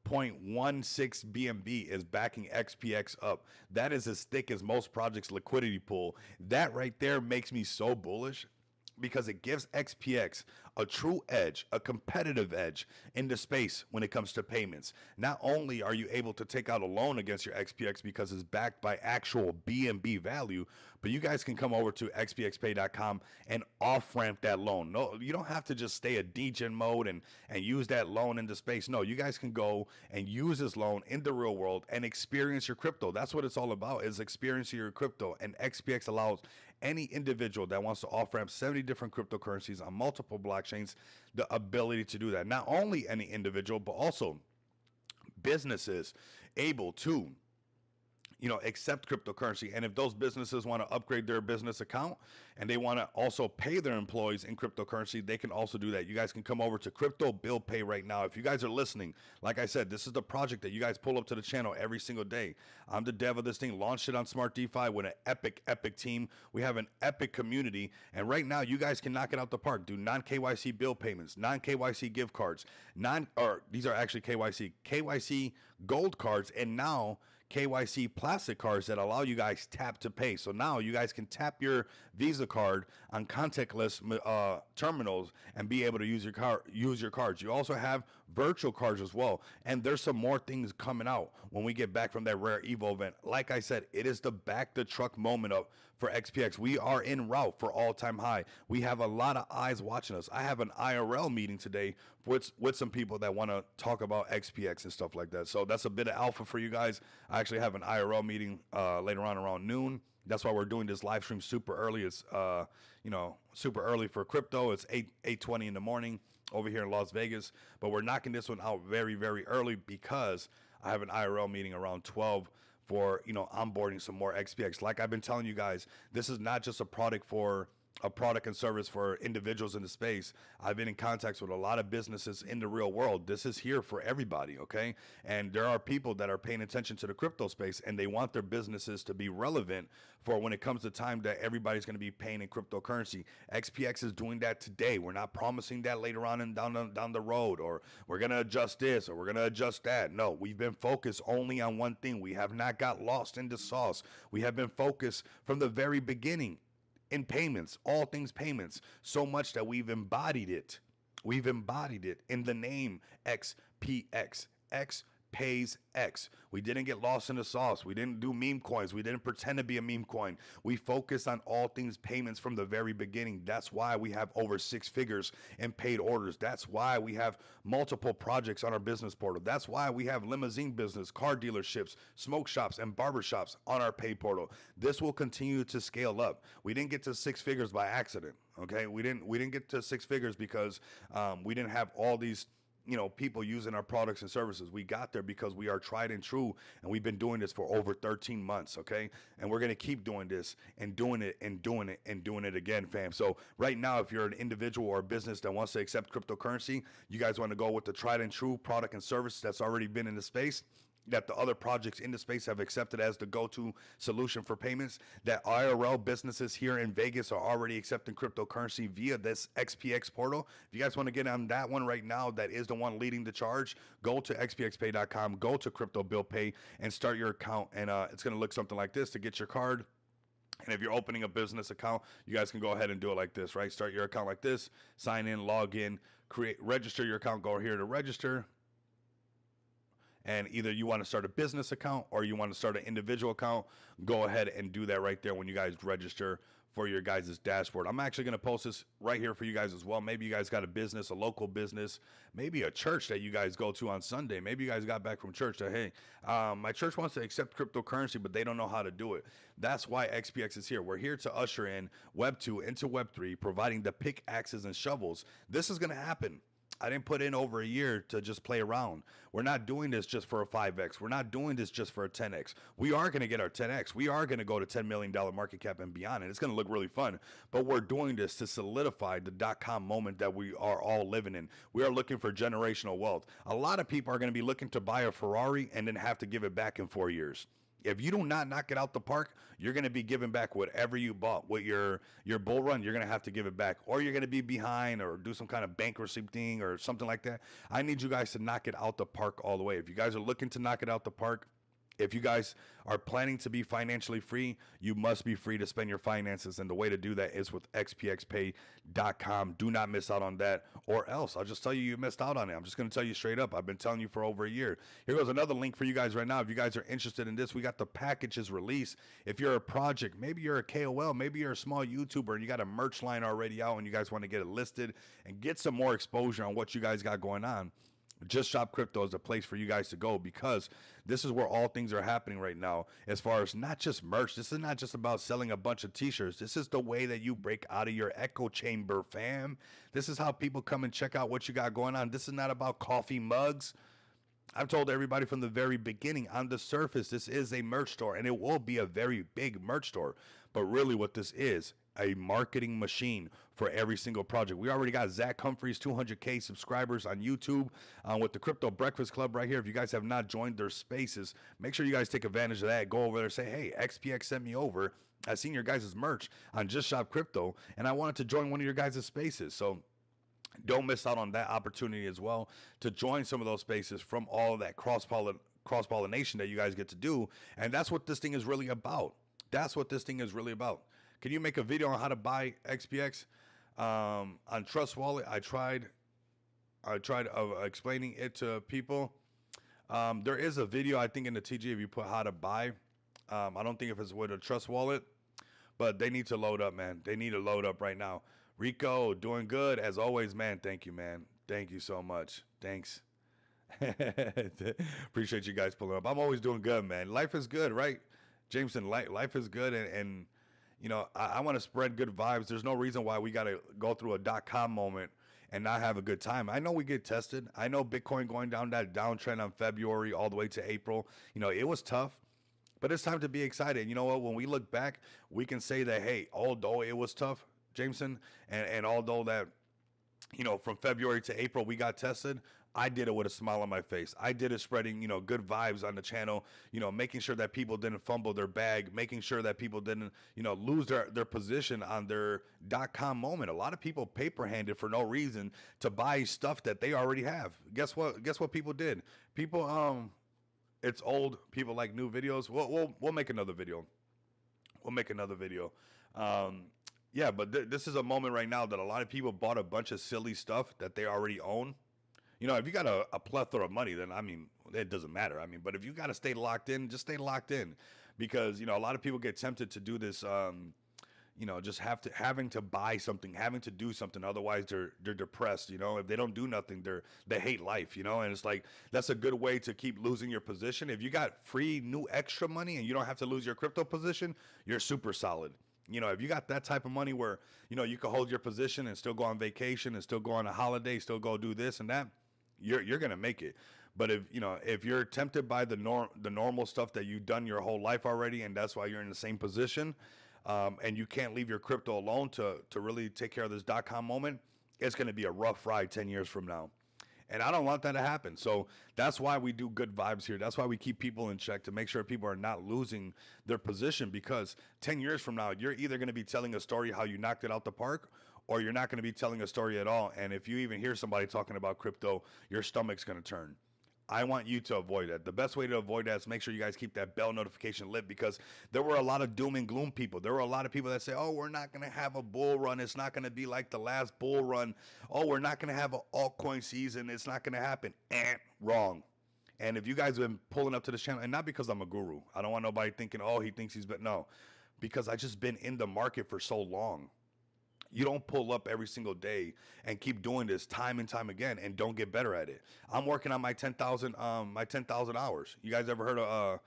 BNB is backing XPX up. That is as thick as most projects' liquidity pool. That right there makes me so bullish because it gives XPX a true edge, a competitive edge in the space when it comes to payments. Not only are you able to take out a loan against your XPX because it's backed by actual BNB value, but you guys can come over to xpxpay.com and off-ramp that loan. No, you don't have to just stay a degen mode and use that loan in the space. No, you guys can go and use this loan in the real world and experience your crypto. That's what it's all about, is experiencing your crypto. And XPX allows any individual that wants to off ramp 70 different cryptocurrencies on multiple blockchains the ability to do that. Not only any individual, but also businesses able to accept cryptocurrency. And if those businesses want to upgrade their business account and they want to also pay their employees in cryptocurrency, they can also do that. You guys can come over to Crypto Bill Pay right now. If you guys are listening, like I said, this is the project that you guys pull up to the channel every single day. I'm the dev of this thing, launched it on Smart DeFi with an epic team. We have an epic community. And right now, you guys can knock it out the park. Do non-KYC bill payments, non-KYC gift cards, these are actually KYC gold cards, and now KYC plastic cards that allow you guys tap to pay. So now you guys can tap your Visa card on contactless terminals and be able to use your cards. You also have virtual cards as well. And there's some more things coming out when we get back from that Rare Evo event. Like I said, it is the back the truck moment for XPX. We are en route for all-time high. We have a lot of eyes watching us. I have an IRL meeting today with some people that want to talk about XPX and stuff like that. So that's a bit of alpha for you guys. I actually have an IRL meeting later on around noon. That's why we're doing this live stream super early. It's super early for crypto. It's 8:20 in the morning over here in Las Vegas. But we're knocking this one out very, very early because I have an IRL meeting around 12 for onboarding some more XPX. Like I've been telling you guys, this is not just a product and service for individuals in the space. I've been in contact with a lot of businesses in the real world. This is here for everybody, okay? And there are people that are paying attention to the crypto space and they want their businesses to be relevant for when it comes to time that everybody's going to be paying in cryptocurrency. XPX is doing that today. We're not promising that later on and down the road, or we're going to adjust this or we're going to adjust that. No, we've been focused only on one thing. We have not got lost in the sauce. We have been focused from the very beginning in payments, all things payments, so much that we've embodied it. We've embodied it in the name XPX. X pays X. We didn't get lost in the sauce. We didn't do meme coins. We didn't pretend to be a meme coin. We focused on all things payments from the very beginning. That's why we have over 6 figures in paid orders. That's why we have multiple projects on our business portal. That's why we have limousine business, car dealerships, smoke shops, and barbershops on our pay portal. This will continue to scale up. We didn't get to 6 figures by accident. Okay, we didn't get to 6 figures because we didn't have all these people using our products and services. We got there because we are tried and true, and we've been doing this for over 13 months, okay? And we're going to keep doing this and doing it and doing it and doing it again, fam. So right now, if you're an individual or a business that wants to accept cryptocurrency, you guys want to go with the tried and true product and service that's already been in the space, that the other projects in the space have accepted as the go-to solution for payments, that IRL businesses here in Vegas are already accepting cryptocurrency via this XPX portal. If you guys want to get on that one right now, that is the one leading the charge, go to xpxpay.com, go to Crypto Bill Pay, and start your account. And it's going to look something like this to get your card. And if you're opening a business account, you guys can go ahead and do it like this, right? Start your account like this, sign in, log in, register your account, go here to register. And either you want to start a business account or you want to start an individual account, go ahead and do that right there when you guys register for your guys' dashboard. I'm actually going to post this right here for you guys as well. Maybe you guys got a business, a local business, maybe a church that you guys go to on Sunday. Maybe you guys got back from church that, hey, my church wants to accept cryptocurrency, but they don't know how to do it. That's why XPX is here. We're here to usher in Web 2 into Web 3, providing the pickaxes and shovels. This is going to happen. I didn't put in over a year to just play around. We're not doing this just for a 5X. We're not doing this just for a 10X. We are going to get our 10X. We are going to go to $10 million market cap and beyond, and it's going to look really fun. But we're doing this to solidify the .com moment that we are all living in. We are looking for generational wealth. A lot of people are going to be looking to buy a Ferrari and then have to give it back in 4 years. If you do not knock it out the park, you're going to be giving back whatever you bought. With your bull run, you're going to have to give it back. Or you're going to be behind or do some kind of bankruptcy thing or something like that. I need you guys to knock it out the park all the way. If you guys are looking to knock it out the park, if you guys are planning to be financially free, you must be free to spend your finances. And the way to do that is with xpxpay.com. Do not miss out on that, or else I'll just tell you missed out on it. I'm just going to tell you straight up. I've been telling you for over a year. Here goes another link for you guys right now. If you guys are interested in this, we got the packages release. If you're a project, maybe you're a KOL, maybe you're a small YouTuber and you got a merch line already out and you guys want to get it listed and get some more exposure on what you guys got going on, Just Shop Crypto is a place for you guys to go because this is where all things are happening right now. As far as not just merch, this is not just about selling a bunch of t-shirts. This is the way that you break out of your echo chamber, fam. This is how people come and check out what you got going on. This is not about coffee mugs. I've told everybody from the very beginning, on the surface, this is a merch store and it will be a very big merch store. But really, what this is, a marketing machine for every single project. We already got Zach Humphreys, 200K subscribers on YouTube with the Crypto Breakfast Club right here. If you guys have not joined their spaces, make sure you guys take advantage of that. Go over there and say, hey, XPX sent me over. I seen your guys' merch on Just Shop Crypto, and I wanted to join one of your guys' spaces. So don't miss out on that opportunity as well to join some of those spaces from all of that cross pollination that you guys get to do. And that's what this thing is really about. That's what this thing is really about. Can you make a video on how to buy XPX on Trust Wallet? I tried explaining it to people. There is a video I think in the TG if you put how to buy. I don't think if it's with a Trust Wallet, but they need to load up, man. They need to load up right now. Rico, doing good as always, man. Thank you, man. Thank you so much. Thanks. Appreciate you guys pulling up. I'm always doing good, man. Life is good, right? Jameson, life is good, and you know, I want to spread good vibes. There's no reason why we got to go through a .com moment and not have a good time. I know we get tested. I know Bitcoin going down that downtrend on February all the way to April. You know, it was tough. But it's time to be excited. You know what? When we look back, we can say that, hey, although it was tough, Jameson, and although that, you know, from February to April, we got tested. I did it with a smile on my face. I did it spreading, you know, good vibes on the channel, you know, making sure that people didn't fumble their bag, making sure that people didn't, you know, lose their position on their .com moment. A lot of people paper handed for no reason to buy stuff that they already have. Guess what? Guess what people did? People, it's old. People like new videos. We'll make another video. We'll make another video. Um, yeah, but this is a moment right now that a lot of people bought a bunch of silly stuff that they already own. You know, if you got a plethora of money, then I mean, it doesn't matter. I mean, but if you got to stay locked in, just stay locked in, because you know a lot of people get tempted to do this. You know, just having to buy something, having to do something. Otherwise, they're depressed. You know, if they don't do nothing, they hate life. You know, and it's like that's a good way to keep losing your position. If you got free new extra money and you don't have to lose your crypto position, you're super solid. You know, if you got that type of money where you know you can hold your position and still go on vacation and still go on a holiday, still go do this and that, you're gonna make it. But if you know if you're tempted by the normal stuff that you've done your whole life already, and that's why you're in the same position, and you can't leave your crypto alone to really take care of this .com moment, it's gonna be a rough ride 10 years from now. And I don't want that to happen. So that's why we do good vibes here. That's why we keep people in check to make sure people are not losing their position, because 10 years from now, you're either going to be telling a story how you knocked it out the park, or you're not going to be telling a story at all. And if you even hear somebody talking about crypto, your stomach's going to turn. I want you to avoid that. The best way to avoid that is make sure you guys keep that bell notification lit, because there were a lot of doom and gloom people. There were a lot of people that say, oh, we're not going to have a bull run. It's not going to be like the last bull run. Oh, we're not going to have an altcoin season. It's not going to happen. Wrong. And if you guys have been pulling up to this channel, and not because I'm a guru, I don't want nobody thinking, oh, he thinks he's, but no, because I just been in the market for so long. You don't pull up every single day and keep doing this time and time again and don't get better at it. I'm working on my 10,000 hours. You guys ever heard of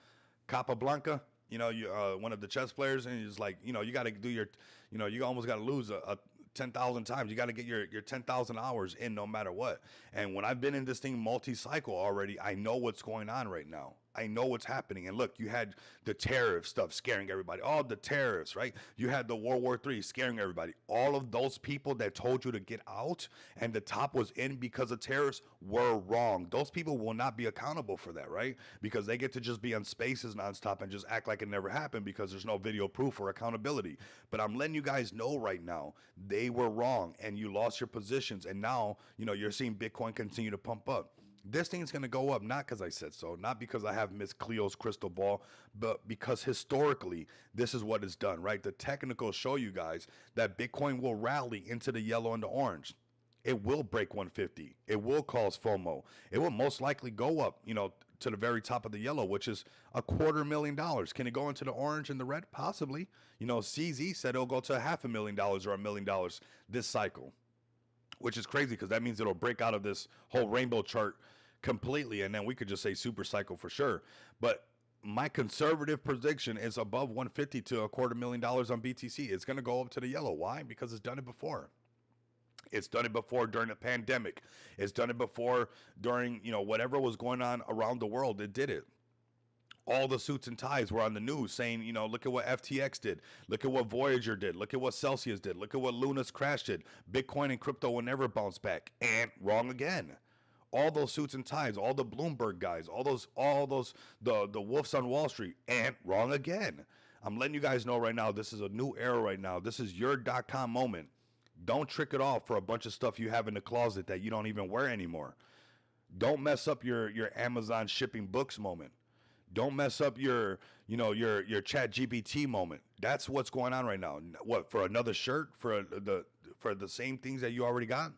Capablanca? You know, you one of the chess players, and he's like, you know, you got to do your, you know, you almost got to lose a 10,000 times. You got to get your 10,000 hours in no matter what. And when I've been in this thing multi-cycle already, I know what's going on right now. I know what's happening. And look, you had the tariff stuff scaring everybody. All the tariffs, right? You had the World War III scaring everybody. All of those people that told you to get out and the top was in because of tariffs were wrong. Those people will not be accountable for that, right? Because they get to just be on spaces nonstop and just act like it never happened because there's no video proof or accountability. But I'm letting you guys know right now, they were wrong and you lost your positions. And now, you know, you're seeing Bitcoin continue to pump up. This thing is going to go up, not because I said so, not because I have Miss Cleo's crystal ball, but because historically, this is what is done, right? The technicals show you guys that Bitcoin will rally into the yellow and the orange. It will break 150. It will cause FOMO. It will most likely go up, you know, to the very top of the yellow, which is $250,000. Can it go into the orange and the red? Possibly. You know, CZ said it'll go to $500,000 or $1,000,000 this cycle, which is crazy because that means it'll break out of this whole rainbow chart completely, and then we could just say super cycle for sure. But my conservative prediction is above 150 to a quarter million dollars on BTC. It's going to go up to the yellow. Why? Because it's done it before. It's done it before during the pandemic. It's done it before during, whatever was going on around the world. It did it. All the suits and ties were on the news saying, look at what FTX did. Look at what Voyager did. Look at what Celsius did. Look at what Luna's crash did. Bitcoin and crypto will never bounce back. And wrong again. All those suits and ties, all the Bloomberg guys, all those the wolves on Wall Street, and wrong again. I'm letting you guys know right now, this is a new era right now. This is your .com moment. Don't trick it off for a bunch of stuff you have in the closet that you don't even wear anymore. Don't mess up your Amazon shipping books moment. Don't mess up your Chat GPT moment. That's what's going on right now. What, for another shirt, for the same things that you already got,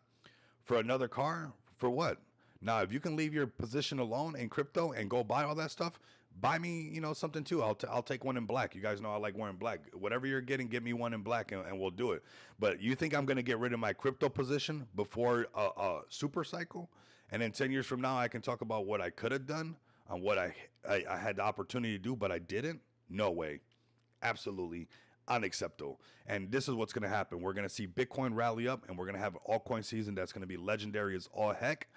for another car, for what? Now, if you can leave your position alone in crypto and go buy all that stuff, buy me, something too. I'll take one in black. You guys know I like wearing black. Whatever you're getting, get me one in black, and we'll do it. But you think I'm gonna get rid of my crypto position before a super cycle, and then 10 years from now I can talk about what I could have done on what I had the opportunity to do, but I didn't? No way. Absolutely unacceptable. And this is what's going to happen. We're going to see Bitcoin rally up, and we're going to have an altcoin season that's going to be legendary as all heck.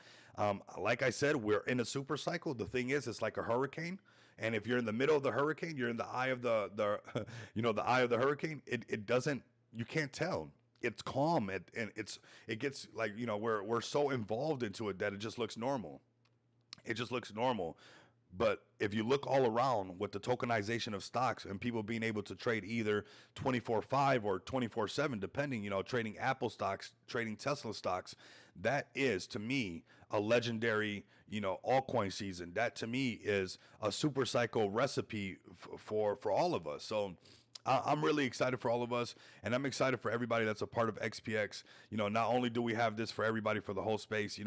Like I said, we're in a super cycle. The thing is, it's like a hurricane. And if you're in the middle of the hurricane, you're in the eye of the the eye of the hurricane. It doesn't. You can't tell. It's calm. It gets like, we're so involved into it that it just looks normal. It just looks normal. But if you look all around with the tokenization of stocks and people being able to trade either 24/5 or 24/7, depending, trading Apple stocks, trading Tesla stocks, that is to me a legendary, altcoin season. That to me is a super cycle recipe for all of us. So I'm really excited for all of us, and I'm excited for everybody that's a part of XPX. Not only do we have this for everybody for the whole space,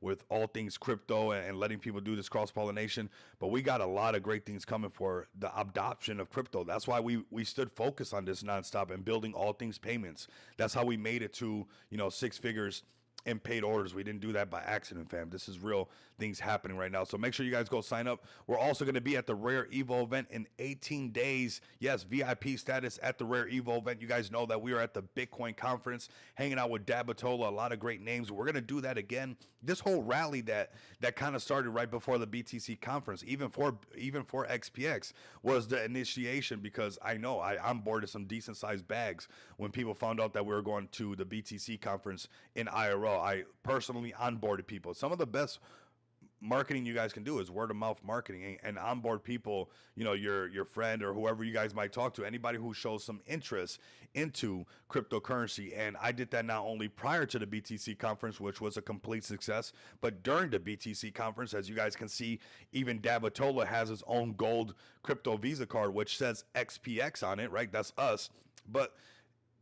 with all things crypto and letting people do this cross pollination, but we got a lot of great things coming for the adoption of crypto. That's why we stood focused on this nonstop and building all things payments. That's how we made it to six figures in paid orders. We didn't do that by accident, fam. This is real things happening right now. So make sure you guys go sign up. We're also going to be at the Rare Evo event in 18 days. Yes, VIP status at the Rare Evo event. You guys know that we are at the Bitcoin conference, hanging out with Dabatola, a lot of great names. We're going to do that again. This whole rally that kind of started right before the BTC conference, even for XPX, was the initiation, because I know I onboarded some decent sized bags when people found out that we were going to the BTC conference in IRL. I personally onboarded people. Some of the best marketing you guys can do is word of mouth marketing, and onboard people, your friend or whoever you guys might talk to, anybody who shows some interest into cryptocurrency. And I did that not only prior to the BTC conference, which was a complete success, but during the BTC conference. As you guys can see, even Dabatola has his own gold crypto Visa card, which says XPX on it, right? That's us. But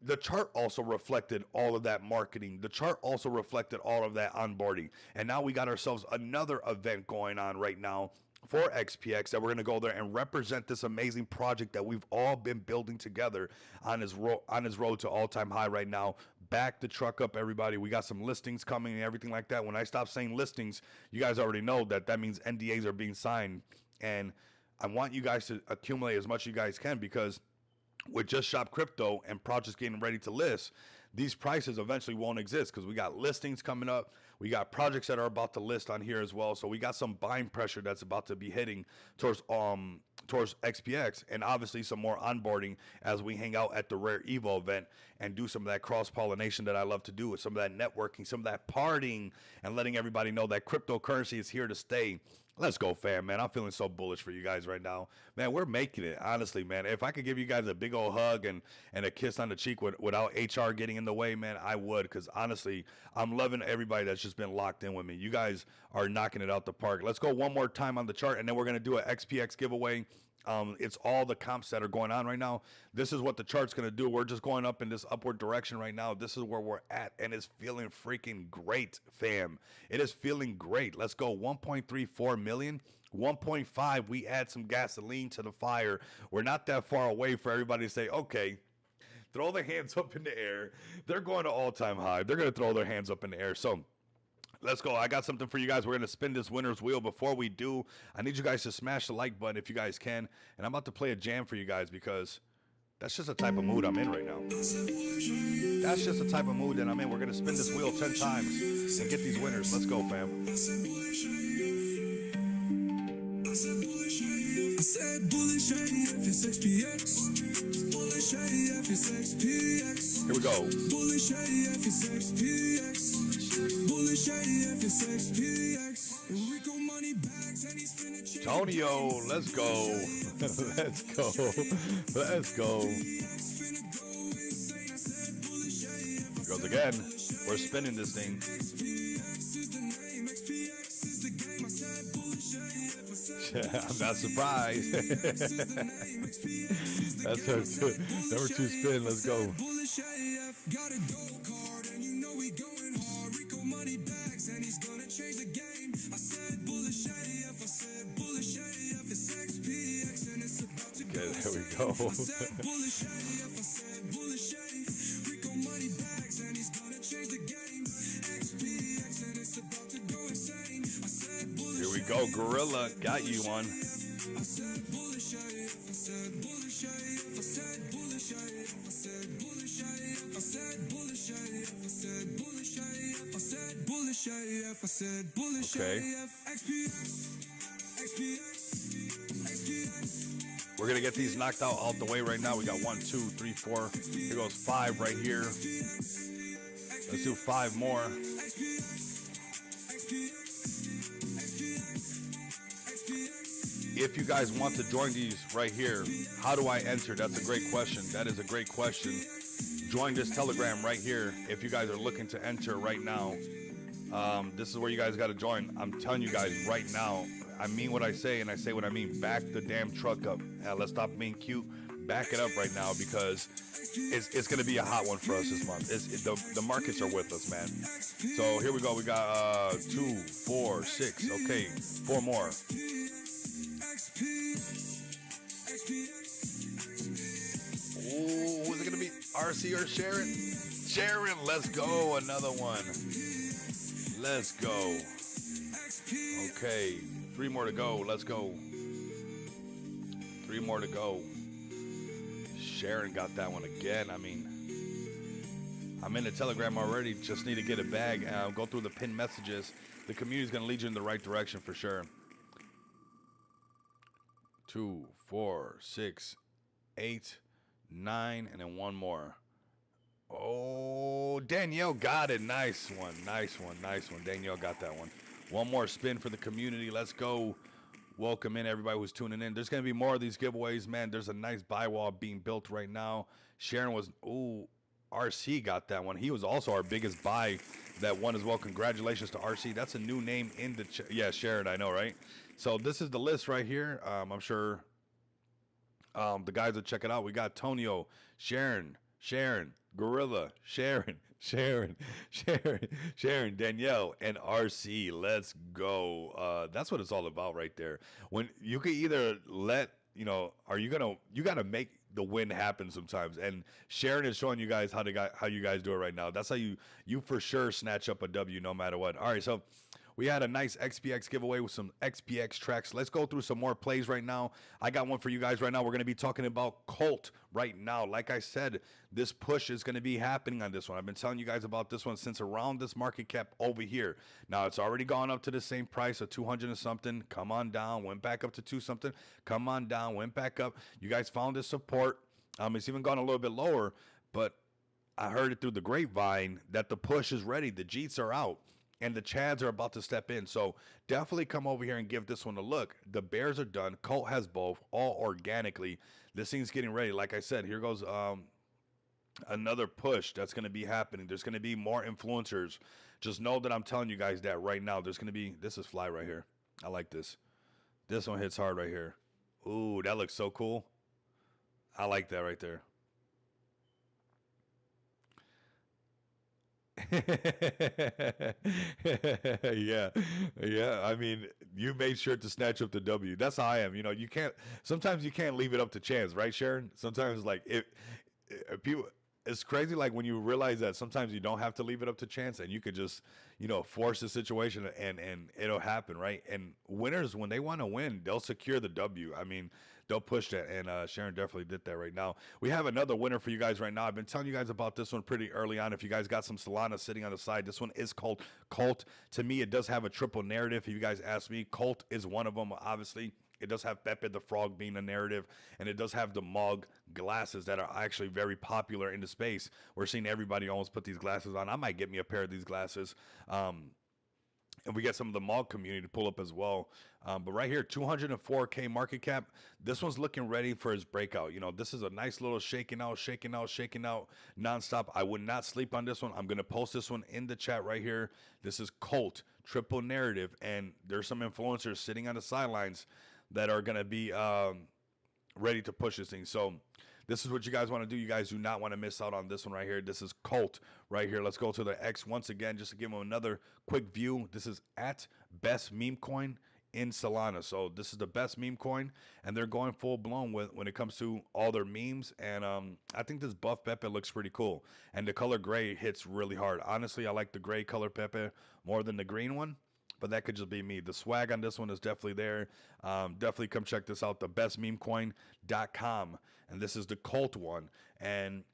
the chart also reflected all of that marketing. The chart also reflected all of that onboarding. And now we got ourselves another event going on right now for XPX that we're going to go there and represent this amazing project that we've all been building together on his road to all-time high right now. Back the truck up, everybody. We got some listings coming and everything like that. When I stop saying listings, you guys already know that means NDAs are being signed. And I want you guys to accumulate as much as you guys can, because with Just Shop Crypto and projects getting ready to list, these prices eventually won't exist, because we got listings coming up. We got projects that are about to list on here as well. So we got some buying pressure that's about to be hitting towards XPX, and obviously some more onboarding as we hang out at the Rare Evo event and do some of that cross pollination that I love to do, with some of that networking, some of that partying, and letting everybody know that cryptocurrency is here to stay. Let's go, fam, man. I'm feeling so bullish for you guys right now. Man, we're making it, honestly, man. If I could give you guys a big old hug and a kiss on the cheek without HR getting in the way, man, I would, because honestly, I'm loving everybody that's just been locked in with me. You guys are knocking it out the park. Let's go one more time on the chart, and then we're going to do an XPX giveaway. It's all the comps that are going on right now. This is what the chart's going to do. We're just going up in this upward direction right now. This is where we're at, and it's feeling freaking great, fam. It is feeling great. Let's go 1.34 million. 1.5, we add some gasoline to the fire. We're not that far away for everybody to say, okay, throw their hands up in the air. They're going to all-time high. They're going to throw their hands up in the air. So Let's go. I got something for you guys. We're going to spin this winner's wheel. Before we do, I need you guys to smash the like button if you guys can. And I'm about to play a jam for you guys because that's just the type of mood I'm in right now. That's just the type of mood that I'm in. We're going to spin this wheel 10 times and get these winners. Let's go, fam. I said bullish AF is XPX. Bullish AF is XPX. Here we go. Bullish AF is XPX. Bullish AF is XPX. Rico money bags and he's finna change. Tonio, let's go. Let's go. Let's go. Here goes again. We're spinning this thing. I'm not surprised. That's our number 2 spin. Let's go. Got a gold card and you know we going hard. Rico money bags and he's gonna change the game. I said bullish AF. I said bullish AF. It's XPX and it's about to go. Okay, there we go. I said bullish AF. I said bullish AF. Rico money bags and he's gonna change the game. XPX and it's about to go insane. I said bullish. Here we go, Gorilla. Got you one. I said bullish AF. I said bullish AF. I said bullish AF. I said bullish AF. I said bullish AF. I said bullish AF. I said bullish AF. I said bullish AF. XPX. XPX. XPX. We're gonna get these knocked out the way right now. We got 1, 2, 3, 4. Here goes 5 right here. Let's do 5 more. If you guys want to join these right here, how do I enter? That's a great question. That is a great question. Join this Telegram right here. If you guys are looking to enter right now, this is where you guys got to join. I'm telling you guys right now, I mean what I say and I say what I mean. Back the damn truck up. Let's stop being cute. Back it up right now because it's going to be a hot one for us this month. The markets are with us, man. So here we go. We got 2, 4, 6. Okay, 4 more. Ooh, who's it gonna be? RC or Sharon? Sharon, let's go. Another one. Let's go. Okay, 3 more to go. Let's go. 3 more to go. Sharon got that one again. I mean, I'm in the Telegram already. Just need to get a bag. Go through the pinned messages. The community's gonna lead you in the right direction for sure. 2, 4, 6, 8, 9, and then 1 more. Oh, Danielle got it. Nice one. Nice one. Nice one. Danielle got that one. 1 more spin for the community. Let's go. Welcome in everybody who's tuning in. There's going to be more of these giveaways, man. There's a nice buy wall being built right now. Sharon was, ooh, RC got that one. He was also our biggest buy that won as well. Congratulations to RC. That's a new name in the yeah, Sharon, I know, right? So this is the list right here. I'm sure the guys will check it out. We got Tonio, Sharon, Gorilla, Sharon, Danielle, and RC. Let's go. That's what it's all about right there. When you can either let, you gotta make the win happen sometimes. And Sharon is showing you guys how you guys do it right now. That's how you for sure snatch up a W no matter what. All right, so we had a nice XPX giveaway with some XPX tracks. Let's go through some more plays right now. I got one for you guys right now. We're going to be talking about Colt right now. Like I said, this push is going to be happening on this one. I've been telling you guys about this one since around this market cap over here. Now, it's already gone up to the same price of 200 and something. Come on down. Went back up to 2 something. Come on down. Went back up. You guys found this support. It's even gone a little bit lower, but I heard it through the grapevine that the push is ready. The Jeets are out. And the Chads are about to step in. So definitely come over here and give this one a look. The Bears are done. Colt has both, all organically. This thing's getting ready. Like I said, here goes another push that's going to be happening. There's going to be more influencers. Just know that I'm telling you guys that right now. There's going to be, this is fly right here. I like this. This one hits hard right here. Ooh, that looks so cool. I like that right there. Yeah, yeah. I mean, you made sure to snatch up the W. That's how I am. Sometimes you can't leave it up to chance, right, Sharon? Sometimes, like, if people, it's crazy like when you realize that sometimes you don't have to leave it up to chance and you could just force the situation and it'll happen, right? And winners, when they want to win, they'll secure the W. I mean, they'll push that, and Sharon definitely did that right now. We have another winner for you guys right now. I've been telling you guys about this one pretty early on. If you guys got some Solana sitting on the side, this one is called Cult. To me, it does have a triple narrative. If you guys ask me, Cult is one of them, obviously. It does have Pepe the Frog being a narrative, and it does have the Mog glasses that are actually very popular in the space. We're seeing everybody almost put these glasses on. I might get me a pair of these glasses. And we get some of the Mog community to pull up as well. But right here, 204K market cap. This one's looking ready for his breakout. This is a nice little shaking out, shaking out, shaking out nonstop. I would not sleep on this one. I'm going to post this one in the chat right here. This is Cult, triple narrative. And there's some influencers sitting on the sidelines that are going to be ready to push this thing. So this is what you guys want to do. You guys do not want to miss out on this one right here. This is Cult right here. Let's go to the X once again just to give them another quick view. This is at Best Meme Coin in Solana. So this is the best meme coin, and they're going full blown with when it comes to all their memes. And I think this buff Pepe looks pretty cool, and the color gray hits really hard. Honestly, I like the gray color Pepe more than the green one, but that could just be me. The swag on this one is definitely there. Definitely come check this out, thebestmemecoin.com. And this is the Cult one. And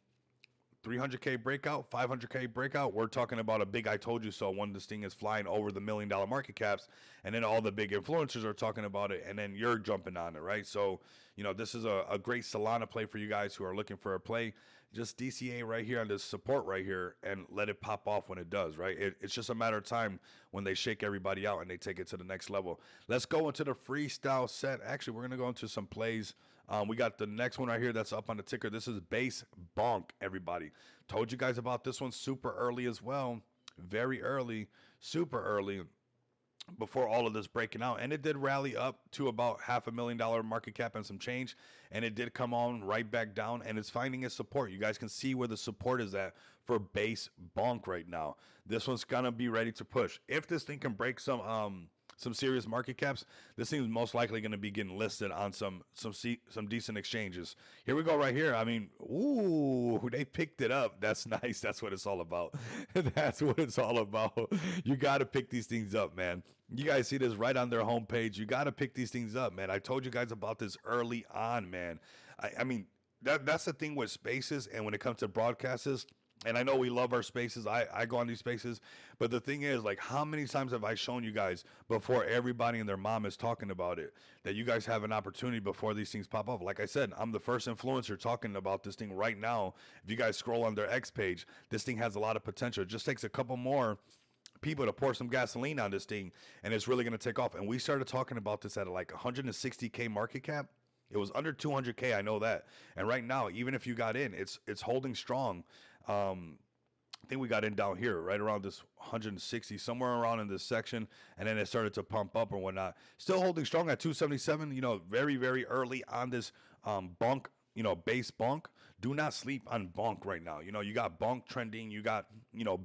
300K breakout, 500K breakout. We're talking about a big I told you so when this thing is flying over the $1 million market caps. And then all the big influencers are talking about it. And then you're jumping on it, right? So, this is a great Solana play for you guys who are looking for a play. Just DCA right here on this support right here and let it pop off when it does, right? It's just a matter of time when they shake everybody out and they take it to the next level. Let's go into the freestyle set. Actually, we're going to go into some plays. We got the next one right here that's up on the ticker. This is Base Bonk, everybody. Told you guys about this one super early as well. Very early, super early, before all of this breaking out. And it did rally up to about $500,000 market cap and some change. And it did come on right back down, and it's finding its support. You guys can see where the support is at for Base Bonk right now. This one's gonna be ready to push. If this thing can break some serious market caps, this thing's most likely going to be getting listed on some decent exchanges. Here we go right here. I mean, ooh, they picked it up. That's nice. That's what it's all about. That's what it's all about. You got to pick these things up, man. You guys see this right on their homepage. You got to pick these things up, man. I told you guys about this early on, man. I mean, that's the thing with spaces, and when it comes to broadcasters, and I know we love our spaces. I go on these spaces. But the thing is, like, how many times have I shown you guys before everybody and their mom is talking about it, that you guys have an opportunity before these things pop up? Like I said, I'm the first influencer talking about this thing right now. If you guys scroll on their X page, this thing has a lot of potential. It just takes a couple more people to pour some gasoline on this thing, and it's really going to take off. And we started talking about this at like 160K market cap. It was under 200K, I know that. And right now, even if you got in, it's holding strong. I think we got in down here, right around this 160, somewhere around in this section, and then it started to pump up or whatnot. Still holding strong at 277. Very, very early on this bonk, base bonk. Do not sleep on bonk right now. You got bonk trending. You got,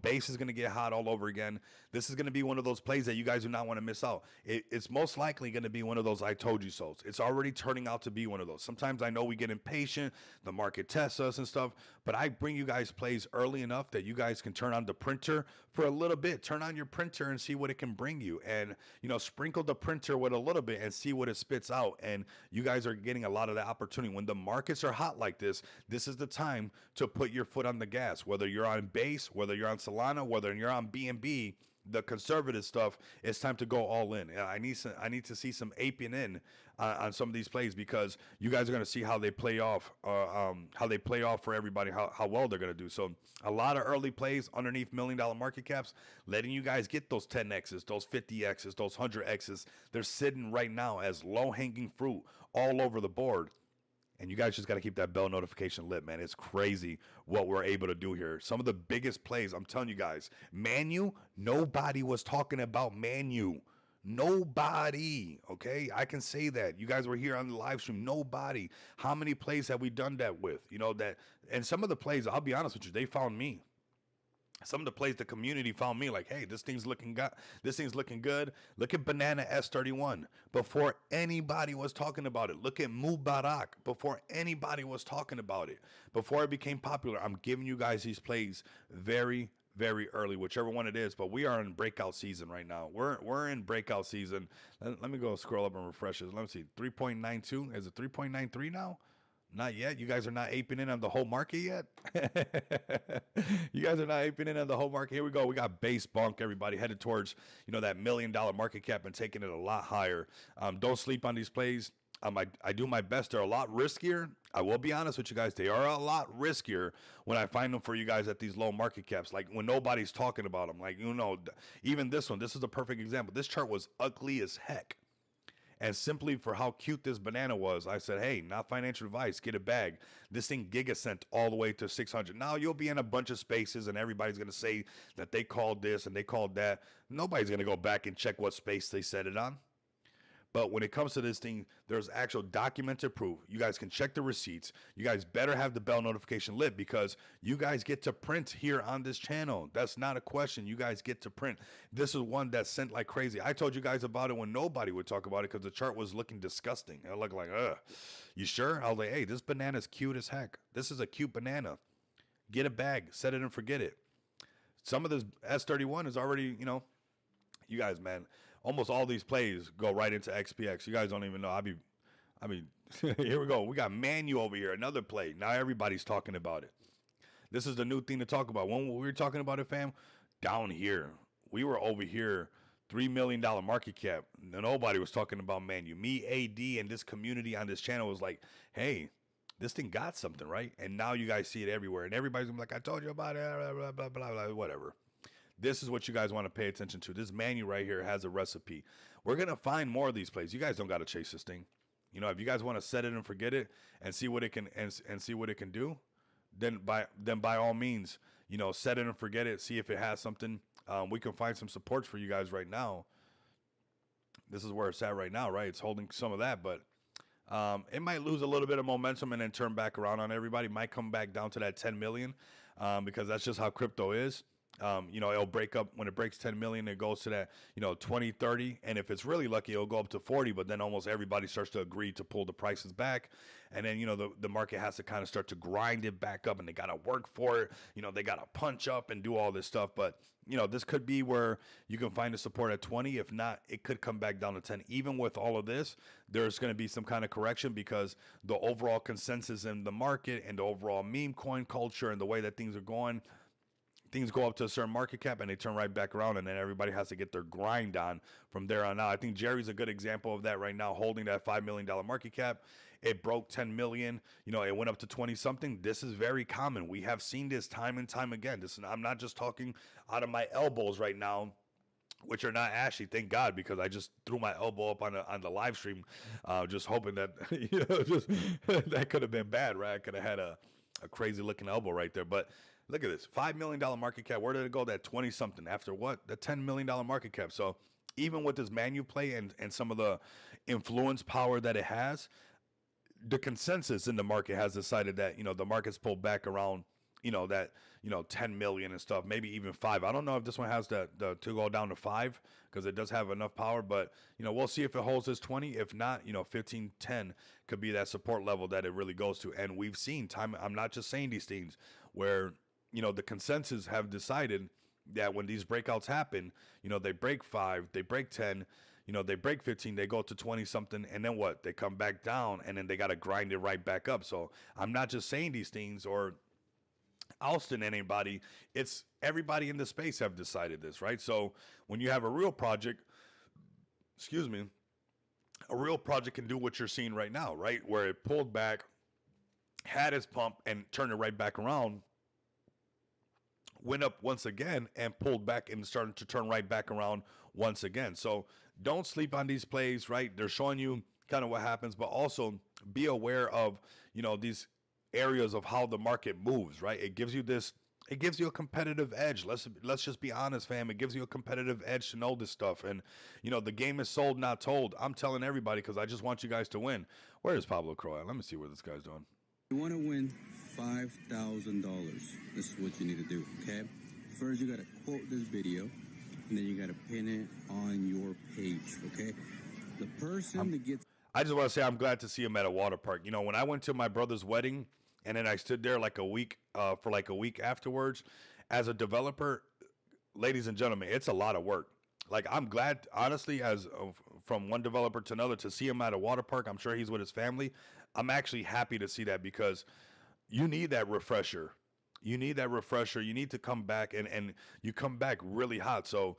base is going to get hot all over again. This is going to be one of those plays that you guys do not want to miss out. It's most likely going to be one of those I told you so's. It's already turning out to be one of those. Sometimes I know we get impatient. The market tests us and stuff, but I bring you guys plays early enough that you guys can turn on the printer for a little bit. Turn on your printer and see what it can bring you, and sprinkle the printer with a little bit and see what it spits out. And you guys are getting a lot of that opportunity when the markets are hot like this. This is the time to put your foot on the gas, whether you're on base, whether you're on Solana, whether you're on BNB. The conservative stuff, it's time to go all in. I need to see some aping in on some of these plays, because you guys are going to see how they play off, for everybody, how well they're going to do. So a lot of early plays underneath $1 million market caps, letting you guys get those 10x's, those 50x's, those 100x's. They're sitting right now as low hanging fruit all over the board. And you guys just got to keep that bell notification lit, man. It's crazy what we're able to do here. Some of the biggest plays, I'm telling you guys. Manu, nobody was talking about Manu. Nobody, okay? I can say that. You guys were here on the live stream. Nobody. How many plays have we done that with? And some of the plays, I'll be honest with you, they found me. some of the plays the community found me like, hey, this thing's looking good. Look at Banana S31 before anybody was talking about it. Look at Mubarak before anybody was talking about it. Before it became popular, I'm giving you guys these plays very, very early, whichever one it is. But we are in breakout season right now. We're in breakout season. Let me go scroll up and refresh it. Let me see. 3.92. Is it 3.93 now? Not yet. You guys are not aping in on the whole market yet. You guys are not aping in on the whole market. Here we go. We got base bunk. Everybody headed towards that $1 million market cap and taking it a lot higher. Don't sleep on these plays. I do my best. They're a lot riskier. I will be honest with you guys. They are a lot riskier when I find them for you guys at these low market caps. Like when nobody's talking about them. Like even this one. This is a perfect example. This chart was ugly as heck. And simply for how cute this banana was, I said, hey, not financial advice, get a bag. This thing gigasent all the way to 600. Now you'll be in a bunch of spaces and everybody's going to say that they called this and they called that. Nobody's going to go back and check what space they set it on. But when it comes to this thing, there's actual documented proof. You guys can check the receipts. You guys better have the bell notification lit because you guys get to print here on this channel. That's not a question. You guys get to print. This is one that sent like crazy. I told you guys about it when nobody would talk about it because the chart was looking disgusting. It looked like, ugh. You sure? I was like, hey, this banana's cute as heck. This is a cute banana. Get a bag. Set it and forget it. Some of this S31 is already, you guys, man, almost all these plays go right into XPX. You guys don't even know. I mean, here we go. We got Manu over here, another play. Now everybody's talking about it. This is the new thing to talk about. When we were talking about it, fam, down here, we were over here, $3 million market cap. Nobody was talking about Manu. Me, AD, and this community on this channel was like, hey, this thing got something, right? And now you guys see it everywhere. And everybody's gonna be like, I told you about it, blah, blah, blah, blah, whatever. This is what you guys want to pay attention to. This menu right here has a recipe. We're gonna find more of these plays. You guys don't gotta chase this thing. If you guys want to set it and forget it and see what it can and see what it can do, then by all means, set it and forget it. See if it has something. We can find some supports for you guys right now. This is where it's at right now, right? It's holding some of that, but it might lose a little bit of momentum and then turn back around on everybody. Might come back down to that 10 million because that's just how crypto is. It'll break up when it breaks 10 million. It goes to that, 20, 30. And if it's really lucky, it'll go up to 40. But then almost everybody starts to agree to pull the prices back. And then, the market has to kind of start to grind it back up and they got to work for it. They got to punch up and do all this stuff. But, this could be where you can find a support at 20. If not, it could come back down to 10. Even with all of this, there's going to be some kind of correction because the overall consensus in the market and the overall meme coin culture and the way that things are going, things go up to a certain market cap and they turn right back around, and then everybody has to get their grind on from there on out. I think Jerry's a good example of that right now, holding that $5 million market cap. It broke 10 million, it went up to 20 something. This is very common. We have seen this time and time again. I'm not just talking out of my elbows right now, which are not ashy, thank God, because I just threw my elbow up on the live stream, just hoping that just that could have been bad, right? I could have had a crazy looking elbow right there. But look at this, $5 million market cap. Where did it go? That 20 something after what? The $10 million market cap. So even with this manu play and some of the influence power that it has, the consensus in the market has decided that, the market's pulled back around, that, 10 million and stuff, maybe even 5. I don't know if this one has the to go down to 5 because it does have enough power, but, we'll see if it holds this 20. If not, 15, 10 could be that support level that it really goes to. And we've seen time. I'm not just saying these things where, the consensus have decided that when these breakouts happen, they break 5, they break 10, they break 15, they go to 20 something, and then what? They come back down, and then they got to grind it right back up. So I'm not just saying these things or ousting anybody. It's everybody in the space have decided this, right? So when you have a real project, a real project can do what you're seeing right now, right? Where it pulled back, had its pump, and turned it right back around, went up once again and pulled back and started to turn right back around once again. So don't sleep on these plays, right? They're showing you kind of what happens, but also be aware of, these areas of how the market moves, right? It gives you a competitive edge. Let's just be honest, fam. It gives you a competitive edge to know this stuff. And, the game is sold, not told. I'm telling everybody because I just want you guys to win. Where is Pablo Croy? Let me see what this guy's doing. You want to win $5,000. This is what you need to do, okay? First, you gotta quote this video, and then you gotta pin it on your page, okay? The person that gets... I just want to say I'm glad to see him at a water park. You know, when I went to my brother's wedding and then I stood there like a week for like a week afterwards, as a developer, ladies and gentlemen, it's a lot of work. Like I'm glad, honestly, as from one developer to another, to see him at a water park. I'm sure he's with his family. I'm actually happy to see that because you need that refresher. You need that refresher. You need to come back and you come back really hot. So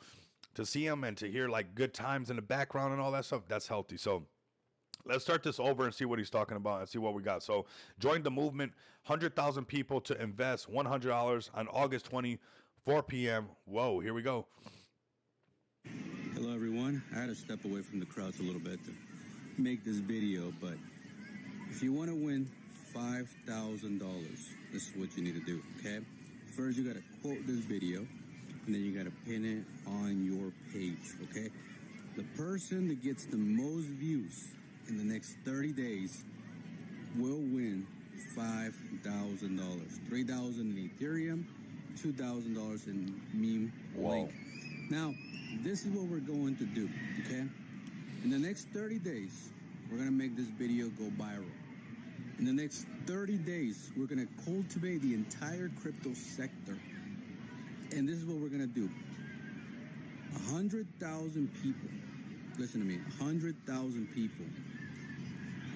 to see him and to hear like good times in the background and all that stuff, that's healthy. So let's start this over and see what he's talking about and see what we got. So join the movement. 100,000 people to invest $100 on August 20, 4 p.m. Whoa, here we go. Hello, everyone. I had to step away from the crowds a little bit to make this video, but if you want to win $5,000, this is what you need to do, okay? First, you got to quote this video, and then you got to pin it on your page, okay? The person that gets the most views in the next 30 days will win $5,000. $3,000 in Ethereum, $2,000 in meme link. Now, this is what we're going to do, okay? In the next 30 days, we're going to make this video go viral. In the next 30 days, we're going to cultivate the entire crypto sector. And this is what we're going to do. 100,000 people, listen to me, 100,000 people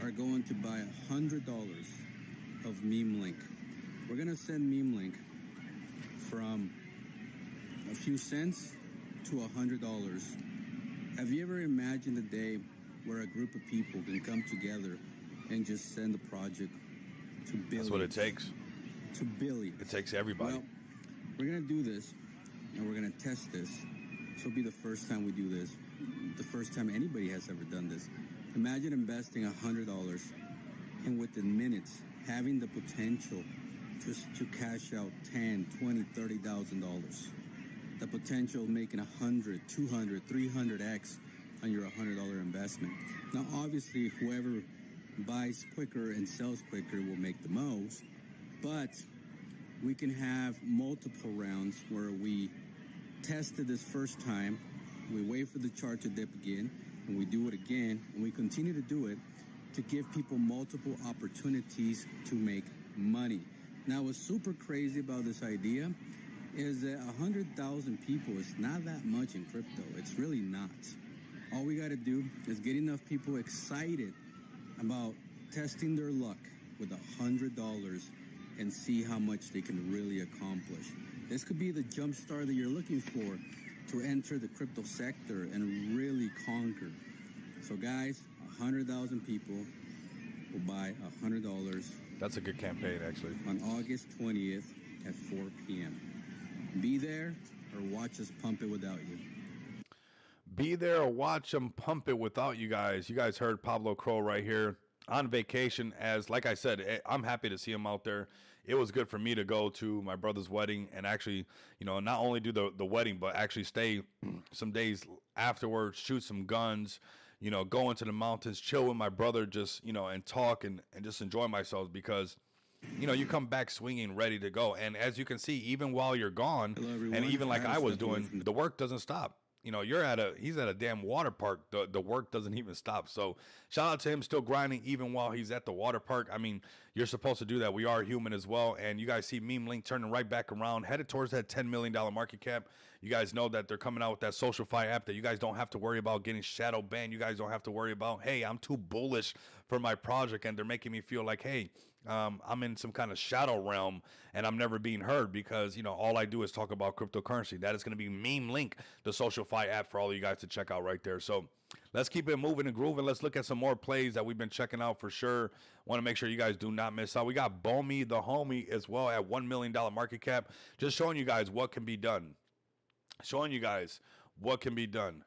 are going to buy $100 of meme link. We're going to send meme link from a few cents to $100. Have you ever imagined a day where a group of people can come together and just send a project to billions? That's what it takes. To billions. It takes everybody. Well, we're going to do this, and we're going to test this. This will be the first time we do this, the first time anybody has ever done this. Imagine investing $100 and within minutes having the potential just to cash out $10, $20, $30,000. The potential of making 100, 200, 300x on your $100 investment. Now, obviously, whoever buys quicker and sells quicker will make the most, but we can have multiple rounds where we tested this first time, we wait for the chart to dip again, and we do it again, and we continue to do it to give people multiple opportunities to make money. Now, what's super crazy about this idea is that 100,000 people is not that much in crypto. It's really not. All we got to do is get enough people excited about testing their luck with $100 and see how much they can really accomplish. This could be the jump start that you're looking for to enter the crypto sector and really conquer. So guys, 100,000 people will buy $100. That's a good campaign, actually. On August 20th at 4 p.m. Be there or watch us pump it without you. Be there or watch them pump it without you guys. You guys heard Pablo Crow right here on vacation. As like I said, I'm happy to see him out there. It was good for me to go to my brother's wedding and actually, you know, not only do the wedding, but actually stay some days afterwards, shoot some guns, you know, go into the mountains, chill with my brother, just, you know, and talk and just enjoy myself because, you know, you come back swinging, ready to go. And as you can see, even while you're gone, and even like I was doing, the work doesn't stop. You know, he's at a damn water park. The work doesn't even stop. So shout out to him still grinding even while he's at the water park. I mean, you're supposed to do that. We are human as well. And you guys see Meme Link turning right back around, headed towards that $10 million market cap. You guys know that they're coming out with that SocialFi app that you guys don't have to worry about getting shadow banned. You guys don't have to worry about, hey, I'm too bullish for my project. And they're making me feel like, hey, I'm in some kind of shadow realm and I'm never being heard because, you know, all I do is talk about cryptocurrency. That is going to be Meme Link, the SocialFi app for all of you guys to check out right there. So let's keep it moving and grooving. Let's look at some more plays that we've been checking out for sure. Want to make sure you guys do not miss out. We got Bomi the Homie as well at $1 million market cap. Just showing you guys what can be done. Showing you guys what can be done.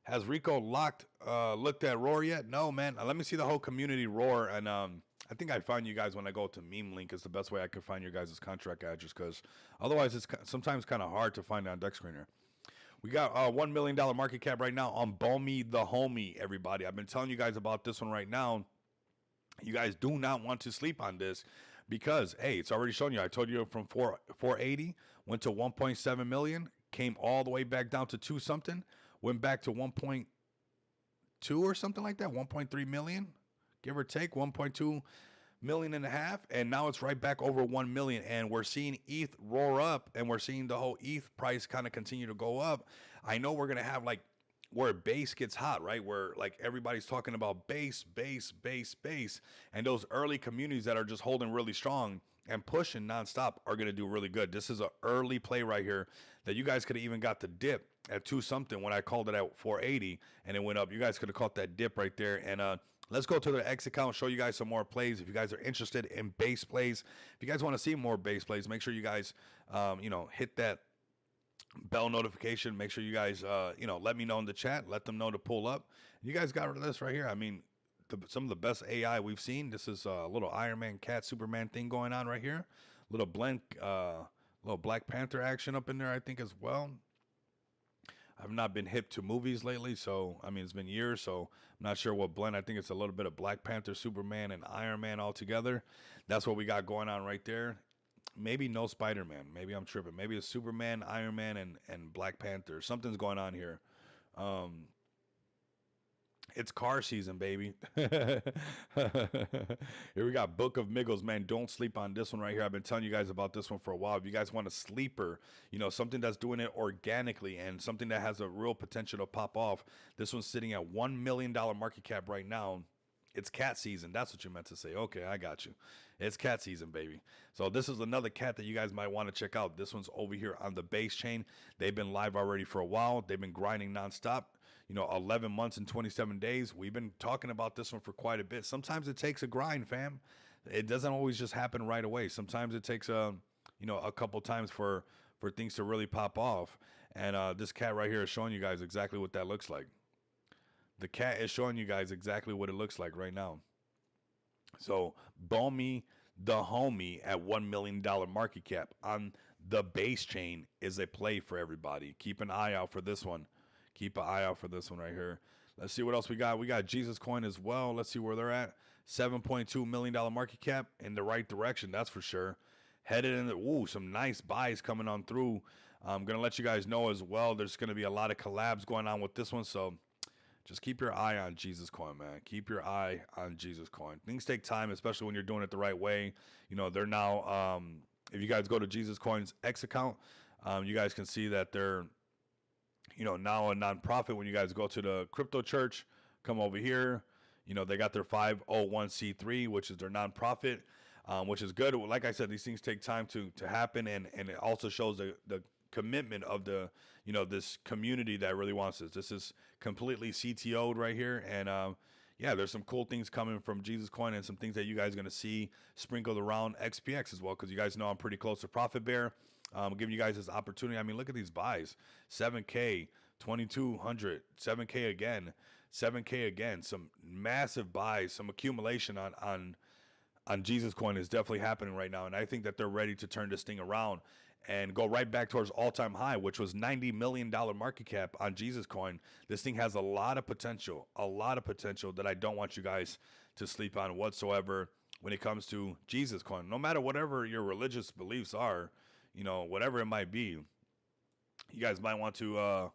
Has Rico looked at Roar yet? No, man. Let me see the whole community Roar. And I think I find you guys when I go to Meme Link is the best way I can find your guys' contract address because otherwise it's sometimes kind of hard to find on Deck Screener. We got $1 million market cap right now on Bomi the Homie, everybody. I've been telling you guys about this one right now. You guys do not want to sleep on this because hey, it's already shown you. I told you from 480 went to 1.7 million, came all the way back down to 2 something, went back to 1.2 or something like that, 1.3 million, give or take 1.2 million and a half, and now it's right back over 1 million, and we're seeing ETH roar up, and we're seeing the whole ETH price kind of continue to go up. I know we're gonna have like where base gets hot, right? Where like everybody's talking about base, and those early communities that are just holding really strong and pushing nonstop are gonna do really good. This is an early play right here that you guys could have even got the dip at 2 something when I called it at 480 and it went up. You guys could have caught that dip right there. And let's go to the X account, show you guys some more plays. If you guys are interested in base plays, if you guys want to see more base plays, make sure you guys, hit that bell notification. Make sure you guys, let me know in the chat. Let them know to pull up. You guys got this right here. I mean, some of the best AI we've seen. This is a little Iron Man, Cat, Superman thing going on right here. Little blend, little Black Panther action up in there, I think, as well. I've not been hip to movies lately, so I mean it's been years, so I'm not sure what blend. I think it's a little bit of Black Panther, Superman, and Iron Man all together. That's what we got going on right there. Maybe no Spider-Man. Maybe I'm tripping. Maybe it's Superman, Iron Man, and Black Panther. Something's going on here. It's car season, baby. Here we got Book of Miggles, man. Don't sleep on this one right here. I've been telling you guys about this one for a while. If you guys want a sleeper, something that's doing it organically and something that has a real potential to pop off, this one's sitting at $1 million market cap right now. It's cat season. That's what you meant to say. Okay, I got you. It's cat season, baby. So this is another cat that you guys might want to check out. This one's over here on the base chain. They've been live already for a while. They've been grinding nonstop. 11 months and 27 days. We've been talking about this one for quite a bit. Sometimes it takes a grind, fam. It doesn't always just happen right away. Sometimes it takes a couple times for things to really pop off. And this cat right here is showing you guys exactly what that looks like. The cat is showing you guys exactly what it looks like right now. So Bomi the homie at $1 million market cap on the base chain is a play for everybody. Keep an eye out for this one. Keep an eye out for this one right here. Let's see what else we got. We got Jesus Coin as well. Let's see where they're at. $7.2 million market cap, in the right direction, that's for sure. Headed in the, some nice buys coming on through. I'm going to let you guys know as well. There's going to be a lot of collabs going on with this one. So just keep your eye on Jesus Coin, man. Keep your eye on Jesus Coin. Things take time, especially when you're doing it the right way. They're now, if you guys go to Jesus Coin's X account, you guys can see that they're, now a nonprofit. When you guys go to the crypto church, come over here, they got their 501c3, which is their nonprofit, which is good. Like I said, these things take time to happen. And it also shows the commitment of the, this community that really wants this. This is completely CTO'd right here. And, yeah, there's some cool things coming from Jesus Coin and some things that you guys are going to see sprinkled around XPX as well. Cause you guys know I'm pretty close to Profit Bear. Giving you guys this opportunity. I mean, look at these buys: 7K, 2,200, 7K again, 7K again. Some massive buys, some accumulation on Jesus Coin is definitely happening right now, and I think that they're ready to turn this thing around and go right back towards all-time high, which was $90 million market cap on Jesus Coin. This thing has a lot of potential that I don't want you guys to sleep on whatsoever when it comes to Jesus Coin. No matter whatever your religious beliefs are, whatever it might be, you guys might want to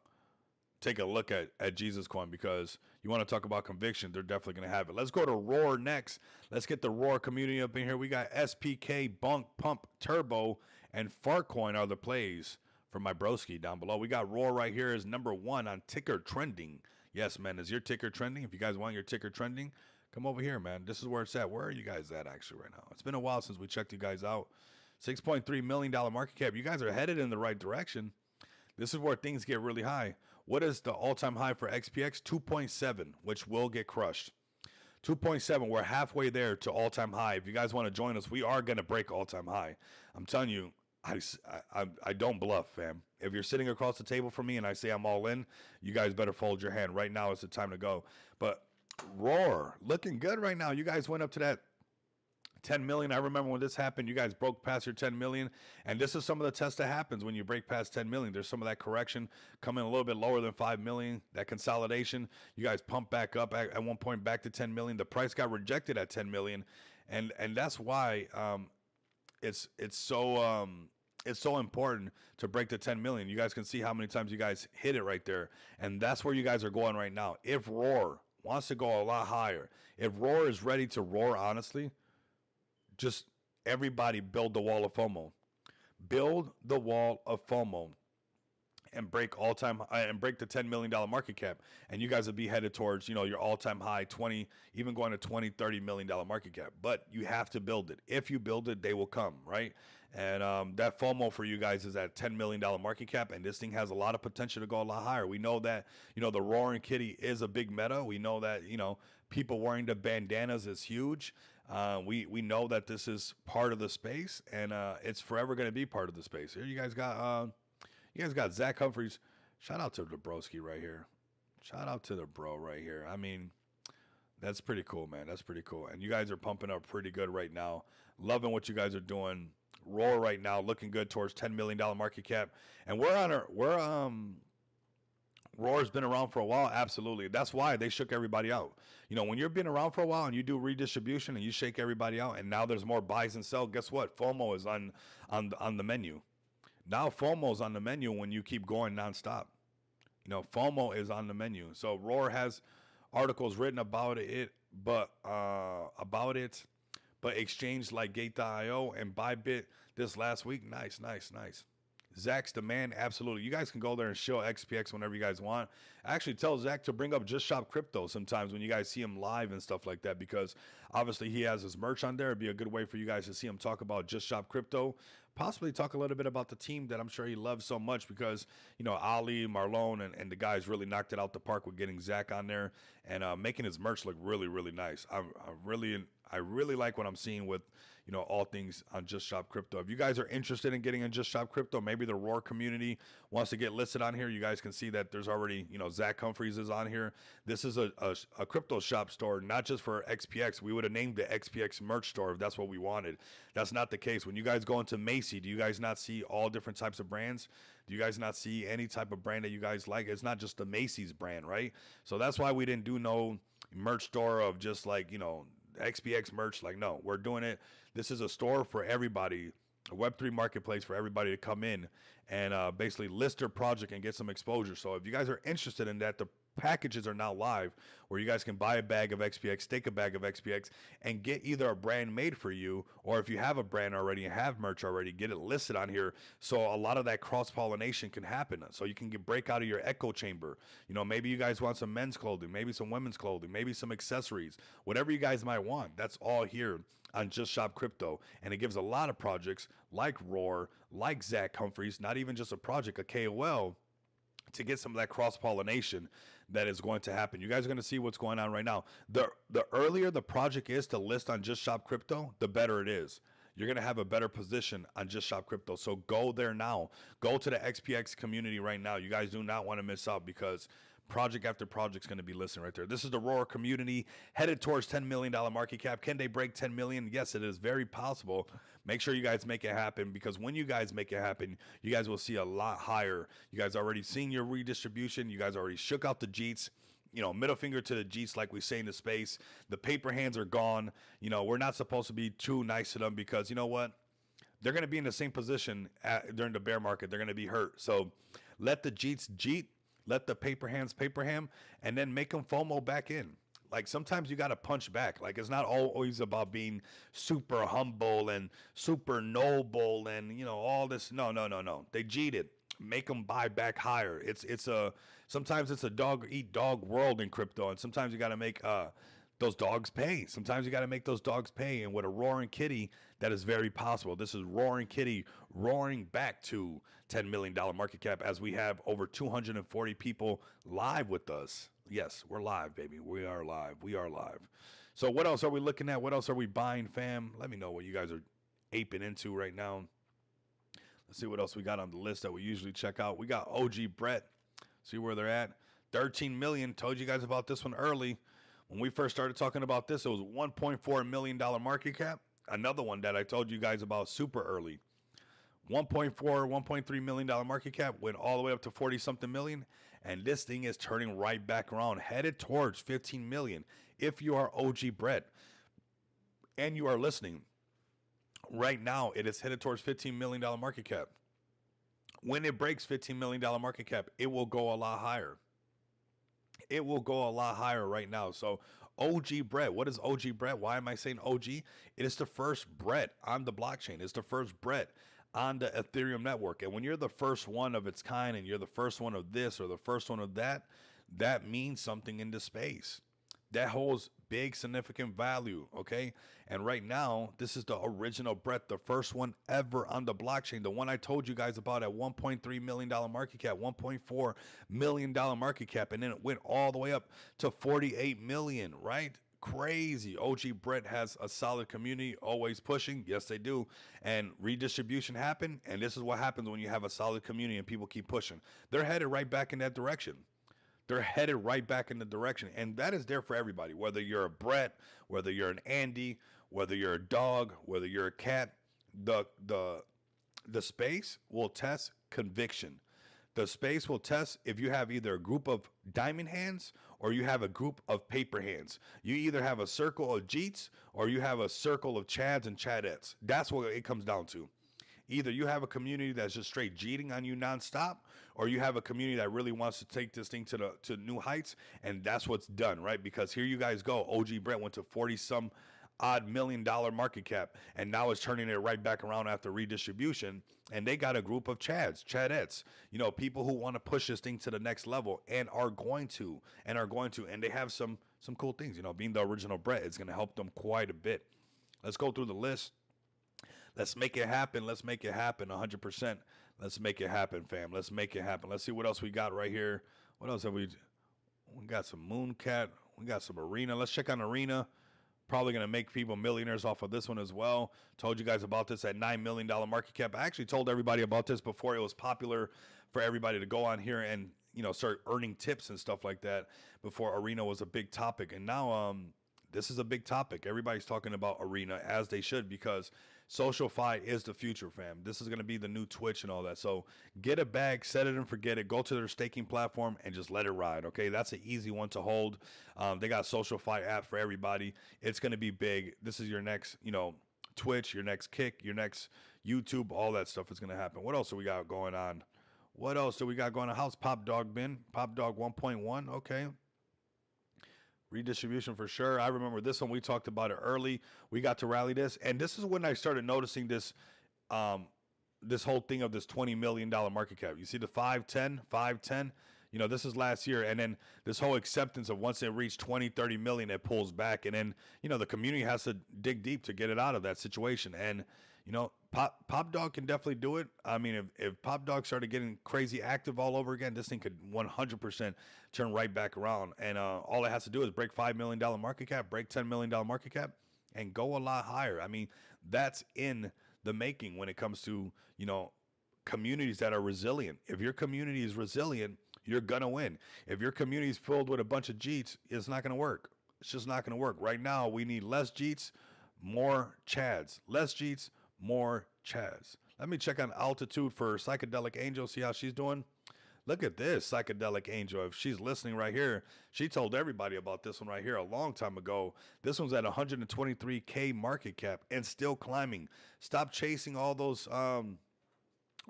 take a look at Jesus Coin, because you want to talk about conviction. They're definitely going to have it. Let's go to Roar next. Let's get the Roar community up in here. We got SPK, Bunk, Pump, Turbo, and Fartcoin are the plays for my broski down below. We got Roar right here as number 1 on ticker trending. Yes, man, is your ticker trending? If you guys want your ticker trending, come over here, man. This is where it's at. Where are you guys at actually right now? It's been a while since we checked you guys out. $6.3 million market cap. You guys are headed in the right direction. This is where things get really high. What is the all-time high for XPX? 2.7, which will get crushed. 2.7, we're halfway there to all-time high. If you guys want to join us, we are going to break all-time high. I'm telling you, I don't bluff, fam. If you're sitting across the table from me and I say I'm all in, you guys better fold your hand. Right now is the time to go. But Roar, looking good right now. You guys went up to that 10 million. I remember when this happened, you guys broke past your 10 million. And this is some of the tests that happens when you break past 10 million. There's some of that correction coming a little bit lower than 5 million, that consolidation. You guys pump back up at one point back to 10 million. The price got rejected at 10 million. And that's why it's so important to break the 10 million. You guys can see how many times you guys hit it right there, and that's where you guys are going right now. If Roar wants to go a lot higher, if Roar is ready to roar, honestly, just everybody build the wall of FOMO. Build the wall of FOMO and break all time and break the $10 million market cap, and you guys will be headed towards your all time high 20, even going to 20-30 million dollar market cap. But you have to build it. If you build it, they will come, right? And that FOMO for you guys is at $10 million market cap, and this thing has a lot of potential to go a lot higher. We know that the roaring kitty is a big meta. We know that people wearing the bandanas is huge. We know that this is part of the space, and it's forever going to be part of the space. Here you guys got Zach Humphries. Shout out to the broski right here. Shout out to the bro right here. I mean, that's pretty cool, man. That's pretty cool. And you guys are pumping up pretty good right now. Loving what you guys are doing. Roar right now, looking good towards $10 million market cap. And Roar's been around for a while, absolutely. That's why they shook everybody out. When you've been around for a while and you do redistribution and you shake everybody out, and now there's more buys and sell. Guess what? FOMO is on the menu. Now FOMO's on the menu when you keep going nonstop. FOMO is on the menu. So Roar has articles written about it, but exchange like Gate.io and Bybit this last week. Nice. Zach's the man, absolutely. You guys can go there and show XPX whenever you guys want. I actually tell Zach to bring up Just Shop Crypto sometimes when you guys see him live and stuff like that, because obviously he has his merch on there. It'd be a good way for you guys to see him talk about Just Shop Crypto. Possibly talk a little bit about the team that I'm sure he loves so much, because Ali, Marlon, and the guys really knocked it out the park with getting Zach on there and making his merch look really, really nice. I really like what I'm seeing with all things on Just Shop Crypto. If you guys are interested in getting in Just Shop Crypto, maybe the Roar community wants to get listed on here, you guys can see that there's already Zach Humphries is on here. This is a crypto shop store, not just for XPX. We would have named the XPX merch store if that's what we wanted. That's not the case. When you guys go into Macy, do you guys not see all different types of brands? Do you guys not see any type of brand that you guys like? It's not just the Macy's brand, right? So that's why we didn't do no merch store of just like XPX merch. Like, no, we're doing it. This is a store for everybody, a Web3 marketplace for everybody to come in and basically list their project and get some exposure. So if you guys are interested in that, the packages are now live where you guys can buy a bag of XPX, stake a bag of XPX, and get either a brand made for you, or if you have a brand already and have merch already, get it listed on here. So a lot of that cross-pollination can happen. So you can break out of your echo chamber. Maybe you guys want some men's clothing, maybe some women's clothing, maybe some accessories, whatever you guys might want. That's all here on Just Shop Crypto. And it gives a lot of projects like Roar, like Zach Humphries, not even just a project, a KOL, to get some of that cross-pollination that is going to happen. You guys are going to see what's going on right now. The earlier the project is to list on Just Shop Crypto, the better it is. You're going to have a better position on Just Shop Crypto. So go there now. Go to the XPX community right now. You guys do not want to miss out, because project after project is going to be listed right there. This is the Roar community headed towards $10 million market cap. Can they break 10 million? Yes, it is very possible. Make sure you guys make it happen, because when you guys make it happen, you guys will see a lot higher. You guys already seen your redistribution. You guys already shook out the Jeets. Middle finger to the Jeets, like we say in the space. The paper hands are gone. We're not supposed to be too nice to them, because you know what? They're going to be in the same position during the bear market. They're going to be hurt. So let the Jeets Jeet. Let the paper hands paper ham, and then make them FOMO back in. Like, sometimes you got to punch back. Like, it's not always about being super humble and super noble and, all this. No. They cheated. Make them buy back higher. Sometimes it's a dog eat dog world in crypto, and sometimes you got to make those dogs pay. Sometimes you got to make those dogs pay. And with a roaring kitty, that is very possible. This is roaring kitty roaring back to $10 million market cap, as we have over 240 people live with us. Yes, we're live, baby. We are live. So what else are we looking at? What else are we buying, fam? Let me know what you guys are aping into right now. Let's see what else we got on the list that we usually check out. We got OG Brett. See where they're at. 13 million. Told you guys about this one early. When we first started talking about this, it was $1.4 million market cap. Another one that I told you guys about super early. 1.3 million dollar market cap, went all the way up to 40 something million, and this thing is turning right back around, headed towards 15 million. If you are OG Brett and you are listening, Right now, it is headed towards $15 million market cap. When it breaks $15 million market cap, it will go a lot higher. It will go a lot higher right now. So OG Brett, what is OG Brett? Why am I saying OG? It is the first Brett on the blockchain. It's the first Brett on the Ethereum network. And when you're the first one of its kind and you're the first one of this or the first one of that, that means something in the space. That holds big significant value, okay? And right now, this is the original Brett, the first one ever on the blockchain, the one I told you guys about at $1.3 million market cap, $1.4 million market cap, and then it went all the way up to 48 million, right? Crazy. OG Brett has a solid community, always pushing. Yes, they do. And redistribution happened, and this is what happens when you have a solid community and people keep pushing. They're headed right back in that direction. They're headed right back in the direction, and that is there for everybody. Whether you're a Brett, whether you're an Andy, whether you're a dog, whether you're a cat, the the the space will test conviction. The space will test if you have either a group of diamond hands or you have a group of paper hands. You either have a circle of Jeets or you have a circle of Chads and Chadettes. That's what it comes down to. Either you have a community that's just straight jeeting on you nonstop, or you have a community that really wants to take this thing to new heights, and that's what's done, right? Because here you guys go. OG Brett went to 40 some odd $1 million market cap, and now it's turning it right back around after redistribution. And they got a group of Chadettes, people who want to push this thing to the next level and are going to, and they have some cool things. Being the original Brett, it's going to help them quite a bit. Let's go through the list. Let's make it happen. Let's make it happen 100%. Let's make it happen, fam. Let's make it happen. Let's see what else we got right here. What else have we got some Mooncat. We got some Arena. Let's check on Arena. Probably going to make people millionaires off of this one as well. Told you guys about this at $9 million market cap. I actually told everybody about this before it was popular for everybody to go on here and, start earning tips and stuff like that before Arena was a big topic. And now this is a big topic. Everybody's talking about Arena, as they should, because SocialFi is the future, fam. This is going to be the new Twitch and all that. So get a bag, set it and forget it. Go to their staking platform and just let it ride, okay? That's an easy one to hold. They got SocialFi app for everybody. It's going to be big. This is your next, Twitch, your next Kick, your next YouTube, all that stuff is going to happen. What else do we got going on? What else do we got going on? How's Pop Dog been? Pop Dog 1.1, okay. Redistribution for sure. I remember this one. We talked about it early. We got to rally this, and this is when I started noticing this whole thing of this $20 million market cap. You see the 510. This is last year, and then this whole acceptance of once it reached 20, 30 million, it pulls back, and then the community has to dig deep to get it out of that situation. And Pop Dog can definitely do it. I mean, if Pop Dog started getting crazy active all over again, this thing could 100% turn right back around. And all it has to do is break $5 million market cap, break $10 million market cap, and go a lot higher. I mean, that's in the making when it comes to, communities that are resilient. If your community is resilient, you're going to win. If your community is filled with a bunch of Jeets, it's not going to work. It's just not going to work. Right now, we need less Jeets, more Chads. Less Jeets, more Chads. Let me check on Altitude for Psychedelic Angel, see how she's doing. Look at this, Psychedelic Angel. If she's listening right here, she told everybody about this one right here a long time ago. This one's at 123K market cap and still climbing. Stop chasing all those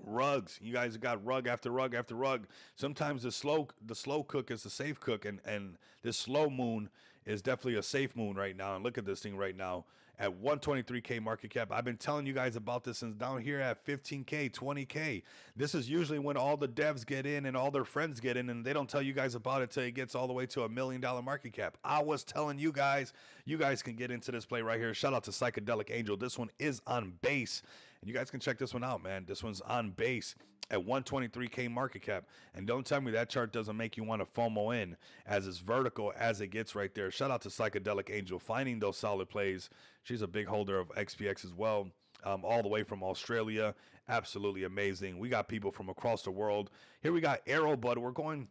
rugs. You guys got rug after rug after rug. Sometimes the slow cook is the safe cook, and this slow moon is definitely a safe moon right now. And look at this thing right now at 123K market cap. I've been telling you guys about this since down here at 15K, 20K. This is usually when all the devs get in and all their friends get in, and they don't tell you guys about it till it gets all the way to $1 million market cap. I was telling you guys can get into this play right here. Shout out to Psychedelic Angel. This one is on base. And you guys can check this one out, man. This one's on base at 123K market cap. And don't tell me that chart doesn't make you want to FOMO in as it's vertical as it gets right there. Shout out to Psychedelic Angel finding those solid plays. She's a big holder of XPX as well, all the way from Australia. Absolutely amazing. We got people from across the world. Here we got Arrow Bud. We're going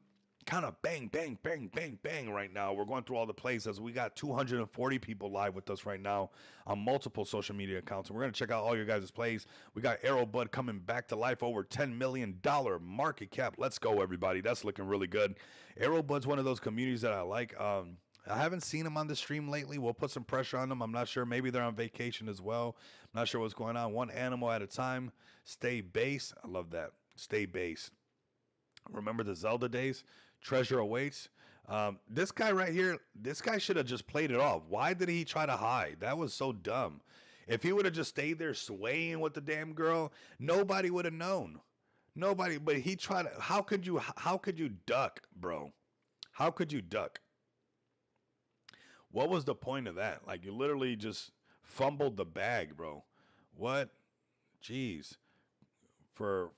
kind of bang, bang, bang, bang, bang right now. We're going through all the plays as we got 240 people live with us right now on multiple social media accounts. And we're going to check out all your guys' plays. We got Arrow Bud coming back to life, over $10 million market cap. Let's go, everybody. That's looking really good. Arrow Bud's one of those communities that I like. I haven't seen them on the stream lately. We'll put some pressure on them. I'm not sure. Maybe they're on vacation as well. I'm not sure what's going on. One animal at a time. Stay base. I love that. Stay base. Remember the Zelda days? Treasure awaits. This guy right here, this guy should have just played it off. Why did he try to hide? That was so dumb. If he would have just stayed there swaying with the damn girl, nobody would have known. Nobody, but he tried to. How could you duck, bro? How could you duck? What was the point of that? Like you literally just fumbled the bag, bro. What? Jeez. For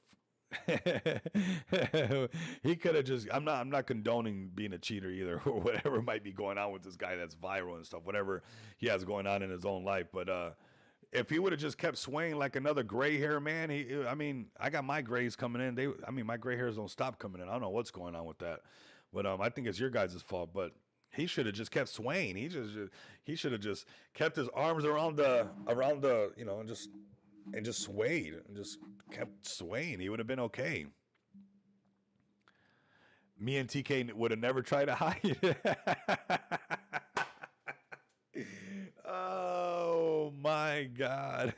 he could have just I'm not condoning being a cheater either or whatever might be going on with this guy that's viral and stuff, whatever he has going on in his own life. But if he would have just kept swaying like another gray hair man, I mean, I got my grays coming in. I mean, my gray hairs don't stop coming in. I don't know what's going on with that. But I think it's your guys' fault. But he should have just kept swaying. He should have just kept his arms around the and just swayed and just kept swaying. He would have been okay. Me and TK would have never tried to hide. Oh my God.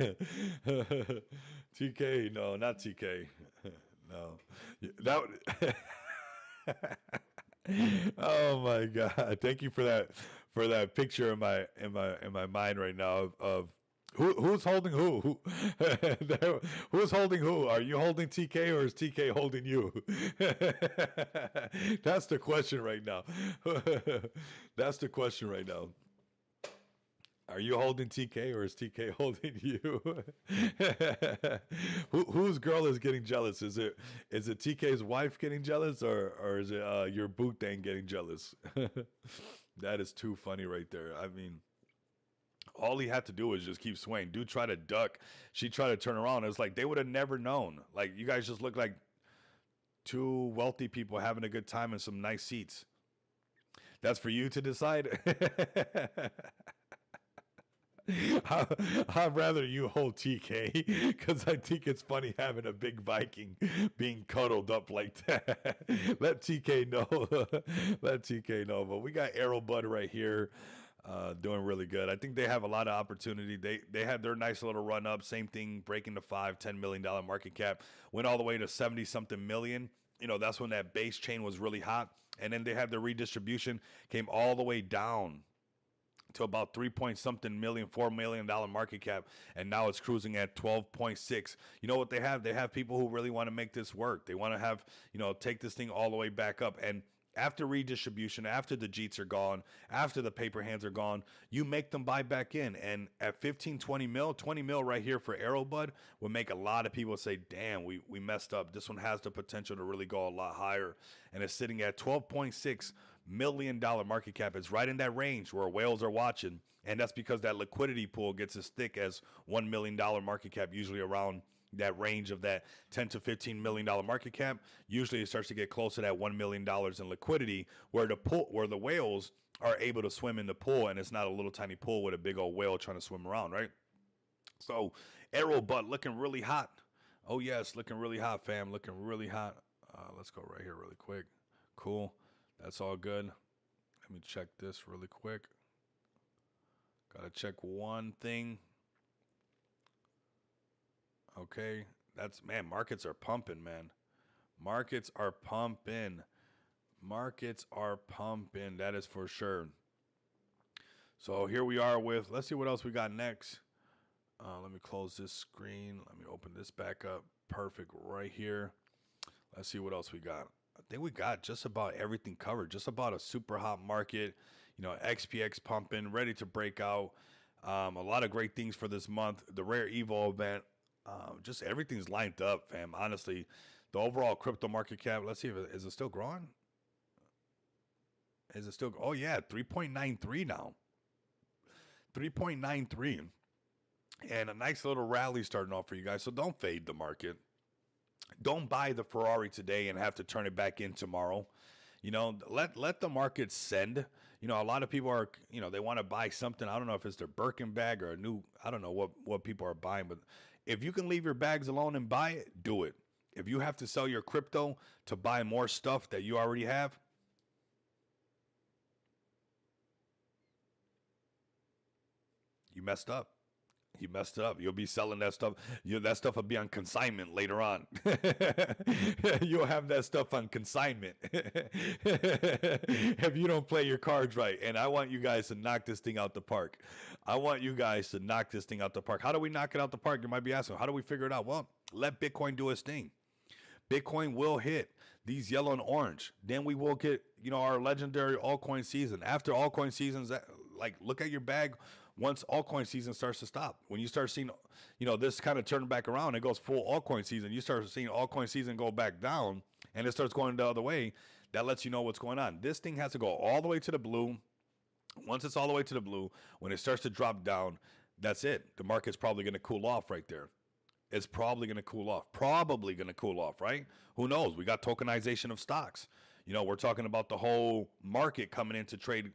TK, no, not TK. No. That Oh my God. Thank you for that picture in my mind right now of who's holding who? Who's holding who? Are you holding TK or is TK holding you? That's the question right now. That's the question right now. Are you holding TK or is TK holding you? Whose girl is getting jealous? Is it TK's wife getting jealous or is it your boot thing getting jealous? That is too funny right there. I mean, all he had to do was just keep swaying. Dude tried to duck. She tried to turn around. It's like they would have never known. Like you guys just look like two wealthy people having a good time in some nice seats. That's for you to decide. I- I'd rather you hold TK because I think it's funny having a big Viking being cuddled up like that. Let TK know. Let TK know. But we got Arrow Bud right here. Doing really good. I think they have a lot of opportunity. They had their nice little run up. Same thing, breaking the $5-10 million market cap. Went all the way to 70 something million. That's when that base chain was really hot. And then they had the redistribution, came all the way down to about 3 point something million, $4 million market cap, and now it's cruising at 12.6. You know what they have? They have people who really want to make this work. They want to have, take this thing all the way back up. And after redistribution, after the Jeets are gone, after the paper hands are gone, you make them buy back in. And at 15, 20 mil, 20 mil right here for Arrowbud would make a lot of people say, damn, we messed up. This one has the potential to really go a lot higher. And it's sitting at 12.6 million-dollar market cap. It's right in that range where whales are watching. And that's because that liquidity pool gets as thick as $1 million market cap, usually around that range of that 10 to $15 million market cap. Usually it starts to get close to that $1 million in liquidity where the whales are able to swim in the pool, and it's not a little tiny pool with a big old whale trying to swim around, right? So Arrow Butt looking really hot. Oh yes, looking really hot, fam. Looking really hot. Let's go right here really quick. Cool. That's all good. Let me check this really quick. Gotta check one thing. Okay. Markets are pumping, man. Markets are pumping. Markets are pumping. That is for sure. So here we are let's see what else we got next. Let me close this screen. Let me open this back up. Perfect right here. Let's see what else we got. I think we got just about everything covered. Just about a super hot market. XPX pumping, ready to break out. A lot of great things for this month. The Rare Evo event. Just everything's lined up, fam. Honestly, the overall crypto market cap. Let's see is it still growing? Is it still? Oh yeah, 3.93 now. 3.93, and a nice little rally starting off for you guys. So don't fade the market. Don't buy the Ferrari today and have to turn it back in tomorrow. Let the market send. A lot of people are, they want to buy something. I don't know if it's their Birkin bag or a new, I don't know what people are buying, but if you can leave your bags alone and buy it, do it. If you have to sell your crypto to buy more stuff that you already have, You messed up. You messed it up. You'll be selling that stuff. That stuff will be on consignment later on. You'll have that stuff on consignment if you don't play your cards right. And I want you guys to knock this thing out the park. I want you guys to knock this thing out the park. How do we knock it out the park? You might be asking, how do we figure it out? Well, let Bitcoin do its thing. Bitcoin will hit these yellow and orange. Then we will get, our legendary altcoin season. After altcoin seasons, like look at your bag once altcoin season starts to stop. When you start seeing, this kind of turn back around, it goes full altcoin season. You start seeing altcoin season go back down and it starts going the other way. That lets you know what's going on. This thing has to go all the way to the blue. Once it's all the way to the blue, when it starts to drop down, that's it. The market's probably going to cool off right there. It's probably going to cool off. Probably going to cool off, right? Who knows? We got tokenization of stocks. We're talking about the whole market coming in to trade,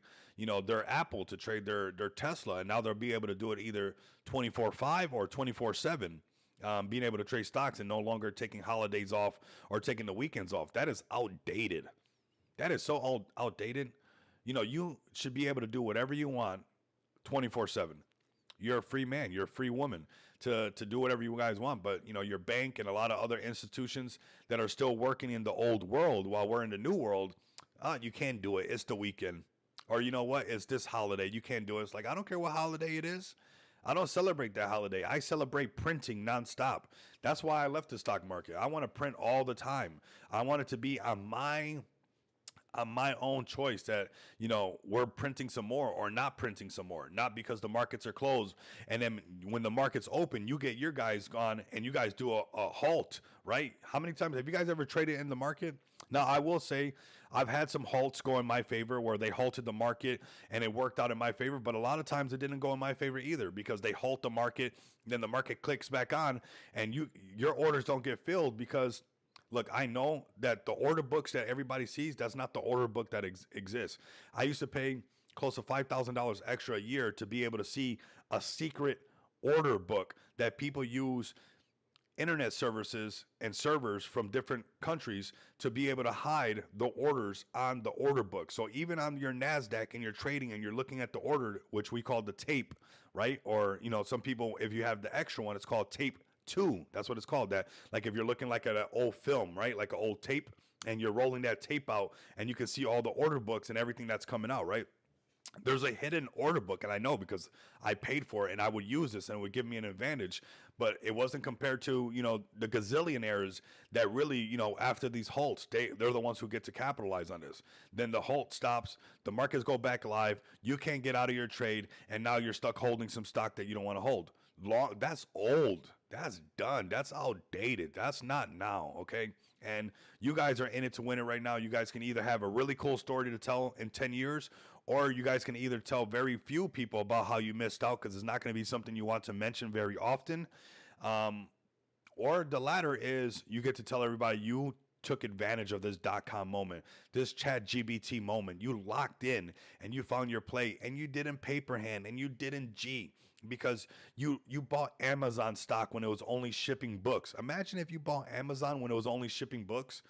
their Apple, to trade their Tesla, and now they'll be able to do it either 24/5 or 24/7, being able to trade stocks and no longer taking holidays off or taking the weekends off. That is outdated. That is so outdated. You should be able to do whatever you want 24/7. You're a free man. You're a free woman to do whatever you guys want. But, your bank and a lot of other institutions that are still working in the old world while we're in the new world, you can't do it. It's the weekend. Or you know what? It's this holiday. You can't do it. It's like, I don't care what holiday it is. I don't celebrate that holiday. I celebrate printing nonstop. That's why I left the stock market. I want to print all the time. I want it to be on my own choice that, we're printing some more or not printing some more, not because the markets are closed. And then when the markets open, you get your guys gone and you guys do a halt, right? How many times have you guys ever traded in the market? Now, I will say I've had some halts go in my favor where they halted the market and it worked out in my favor. But a lot of times it didn't go in my favor either because they halt the market. Then the market clicks back on and your orders don't get filled because, look, I know that the order books that everybody sees, that's not the order book that exists. I used to pay close to $5,000 extra a year to be able to see a secret order book that people use internet services and servers from different countries to be able to hide the orders on the order book. So even on your NASDAQ and you're trading and you're looking at the order, which we call the tape, right? Or, some people, if you have the extra one, it's called tape 2. That's what it's called. That, like, if you're looking like at an old film, right, like an old tape, and you're rolling that tape out and you can see all the order books and everything that's coming out, right? There's a hidden order book, and I know because I paid for it and I would use this and it would give me an advantage, but it wasn't compared to, the gazillionaires that really, after these halts, they're the ones who get to capitalize on this. Then the halt stops, the markets go back live, you can't get out of your trade, and now you're stuck holding some stock that you don't want to hold. That's old. That's done. That's outdated. That's not now, okay? And you guys are in it to win it right now. You guys can either have a really cool story to tell in 10 years, or you guys can either tell very few people about how you missed out because it's not going to be something you want to mention very often. Or the latter is you get to tell everybody you took advantage of this .com moment, this chat GBT moment. You locked in and you found your play and you didn't paper hand and you didn't G because you bought Amazon stock when it was only shipping books. Imagine if you bought Amazon when it was only shipping books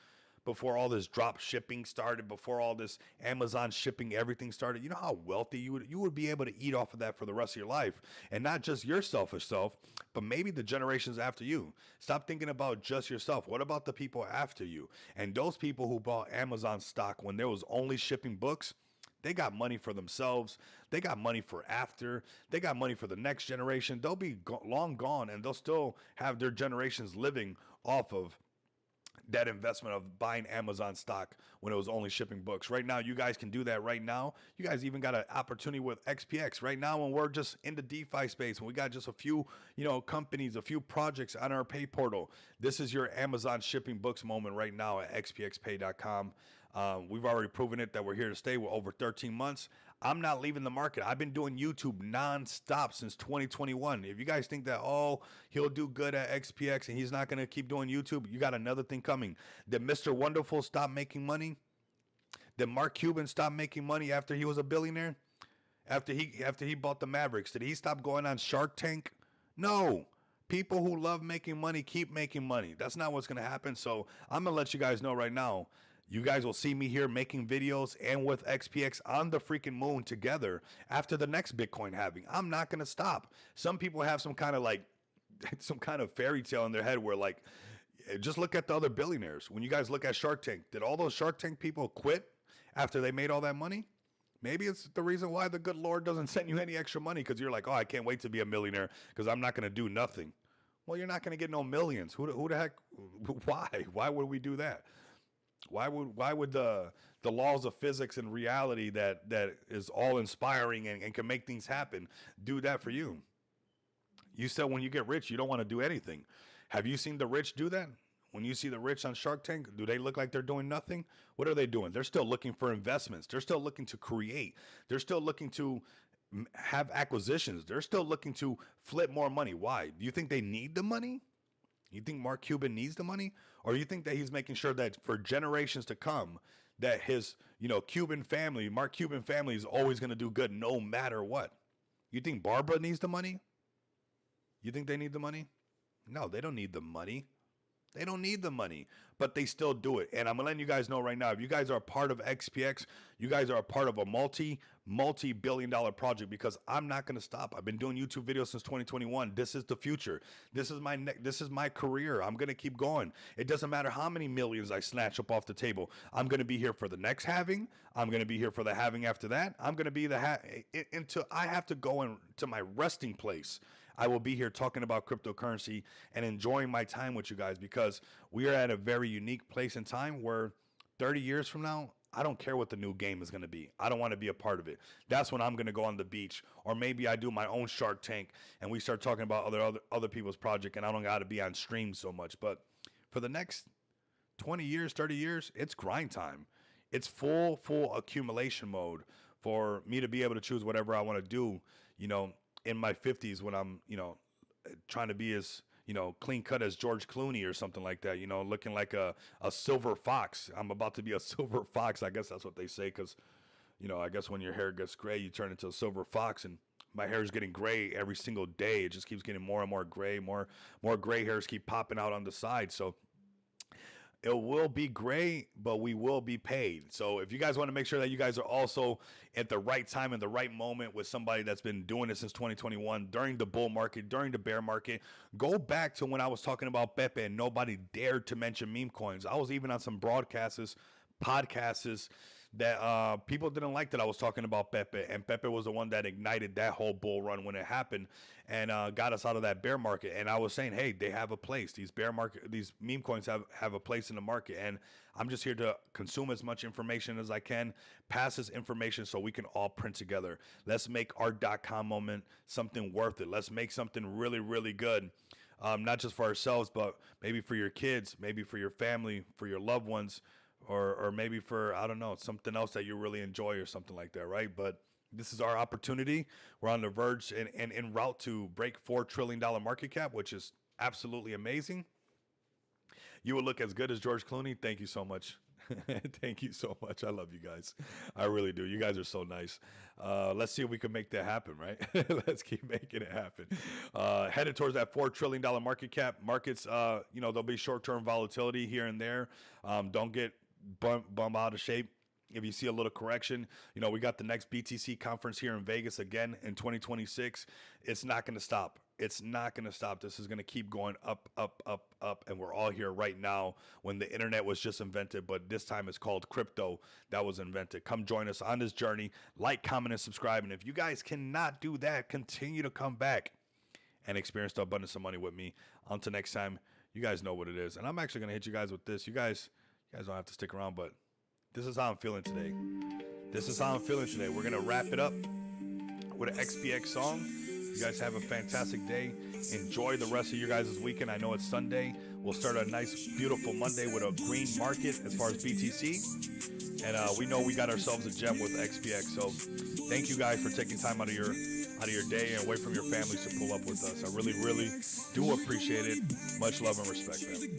before all this drop shipping started, before all this Amazon shipping everything started. You know how wealthy you would be able to eat off of that for the rest of your life. And not just your selfish self, but maybe the generations after you. Stop thinking about just yourself. What about the people after you? And those people who bought Amazon stock when there was only shipping books, they got money for themselves. They got money for after. They got money for the next generation. They'll be long gone and they'll still have their generations living off of that investment of buying Amazon stock when it was only shipping books. Right now, you guys can do that right now. You guys even got an opportunity with XPX right now when we're just in the DeFi space, when we got just a few, companies, a few projects on our pay portal. This is your Amazon shipping books moment right now at xpxpay.com. We've already proven it that we're here to stay. We're over 13 months. I'm not leaving the market. I've been doing YouTube nonstop since 2021. If you guys think that, he'll do good at XPX and he's not going to keep doing YouTube, you got another thing coming. Did Mr. Wonderful stop making money? Did Mark Cuban stop making money after he was a billionaire? After he bought the Mavericks, did he stop going on Shark Tank? No. People who love making money keep making money. That's not what's going to happen. So I'm going to let you guys know right now. You guys will see me here making videos and with XPX on the freaking moon together after the next Bitcoin halving. I'm not going to stop. Some people have some kind of like some kind of fairy tale in their head where like just look at the other billionaires. When you guys look at Shark Tank, did all those Shark Tank people quit after they made all that money? Maybe it's the reason why the good Lord doesn't send you any extra money because you're like, oh, I can't wait to be a millionaire because I'm not going to do nothing. Well, you're not going to get no millions. Who the heck? Why? Why would we do that? Why would the laws of physics and reality that is all inspiring and can make things happen do that for you? You said when you get rich, you don't want to do anything. Have you seen the rich do that? When you see the rich on Shark Tank, do they look like they're doing nothing? What are they doing? They're still looking for investments. They're still looking to create. They're still looking to have acquisitions. They're still looking to flip more money. Why? Do you think they need the money? You think Mark Cuban needs the money? Or you think that he's making sure that for generations to come, that his, Cuban family, Mark Cuban family is always going to do good no matter what? You think Barbara needs the money? You think they need the money? No, they don't need the money. They don't need the money, but they still do it. And I'm going to let you guys know right now, if you guys are a part of XPX, you guys are a part of a multi-billion dollar project because I'm not going to stop. I've been doing YouTube videos since 2021. This is the future. This is my career. I'm going to keep going. It doesn't matter how many millions I snatch up off the table. I'm going to be here for the next halving. I'm going to be here for the halving after that. I'm going to be until I have to go into my resting place. I will be here talking about cryptocurrency and enjoying my time with you guys because we are at a very unique place in time where 30 years from now, I don't care what the new game is going to be. I don't want to be a part of it. That's when I'm going to go on the beach, or maybe I do my own Shark Tank and we start talking about other people's project, and I don't got to be on stream so much. But for the next 20 years, 30 years, it's grind time. It's full accumulation mode for me to be able to choose whatever I want to do, in my 50s when I'm, trying to be as, clean cut as George Clooney or something like that, looking like a silver fox. I'm about to be a silver fox. I guess that's what they say because, I guess when your hair gets gray, you turn into a silver fox. And my hair is getting gray every single day. It just keeps getting more and more gray. More gray hairs keep popping out on the side. So it will be gray, but we will be paid. So if you guys want to make sure that you guys are also at the right time and the right moment with somebody that's been doing it since 2021, during the bull market, during the bear market, go back to when I was talking about Pepe and nobody dared to mention meme coins. I was even on some broadcasts, podcasts that people didn't like that I was talking about Pepe, and Pepe was the one that ignited that whole bull run when it happened and got us out of that bear market. And I was saying, hey, they have a place. These meme coins have a place in the market, and I'm just here to consume as much information as I can, pass this information so we can all print together. Let's make our .com moment something worth it. Let's make something really, really good. Not just for ourselves, but maybe for your kids, maybe for your family, for your loved ones, or maybe for, I don't know, something else that you really enjoy or something like that, right? But this is our opportunity. We're on the verge and en route to break $4 trillion market cap, which is absolutely amazing. You will look as good as George Clooney. Thank you so much. Thank you so much. I love you guys. I really do. You guys are so nice. Let's see if we can make that happen, right? Let's keep making it happen. Headed towards that $4 trillion market cap. Markets, there'll be short-term volatility here and there. Don't get bum out of shape if you see a little correction. We got the next BTC conference here in Vegas again in 2026. It's not going to stop. It's not going to stop. This is going to keep going up, up, up, up. And we're all here right now when the internet was just invented, but this time it's called crypto that was invented. Come join us on this journey. Like, comment, and subscribe. And if you guys cannot do that, continue to come back and experience the abundance of money with me. Until next time, you guys know what it is. And I'm actually going to hit you guys with this. You guys don't have to stick around, but this is how I'm feeling today. This is how I'm feeling today. We're going to wrap it up with an XPX song. You guys have a fantastic day. Enjoy the rest of your guys' weekend. I know it's Sunday. We'll start a nice, beautiful Monday with a green market as far as BTC. And we know we got ourselves a gem with XPX. So thank you guys for taking time out of your day and away from your families to pull up with us. I really, really do appreciate it. Much love and respect, man.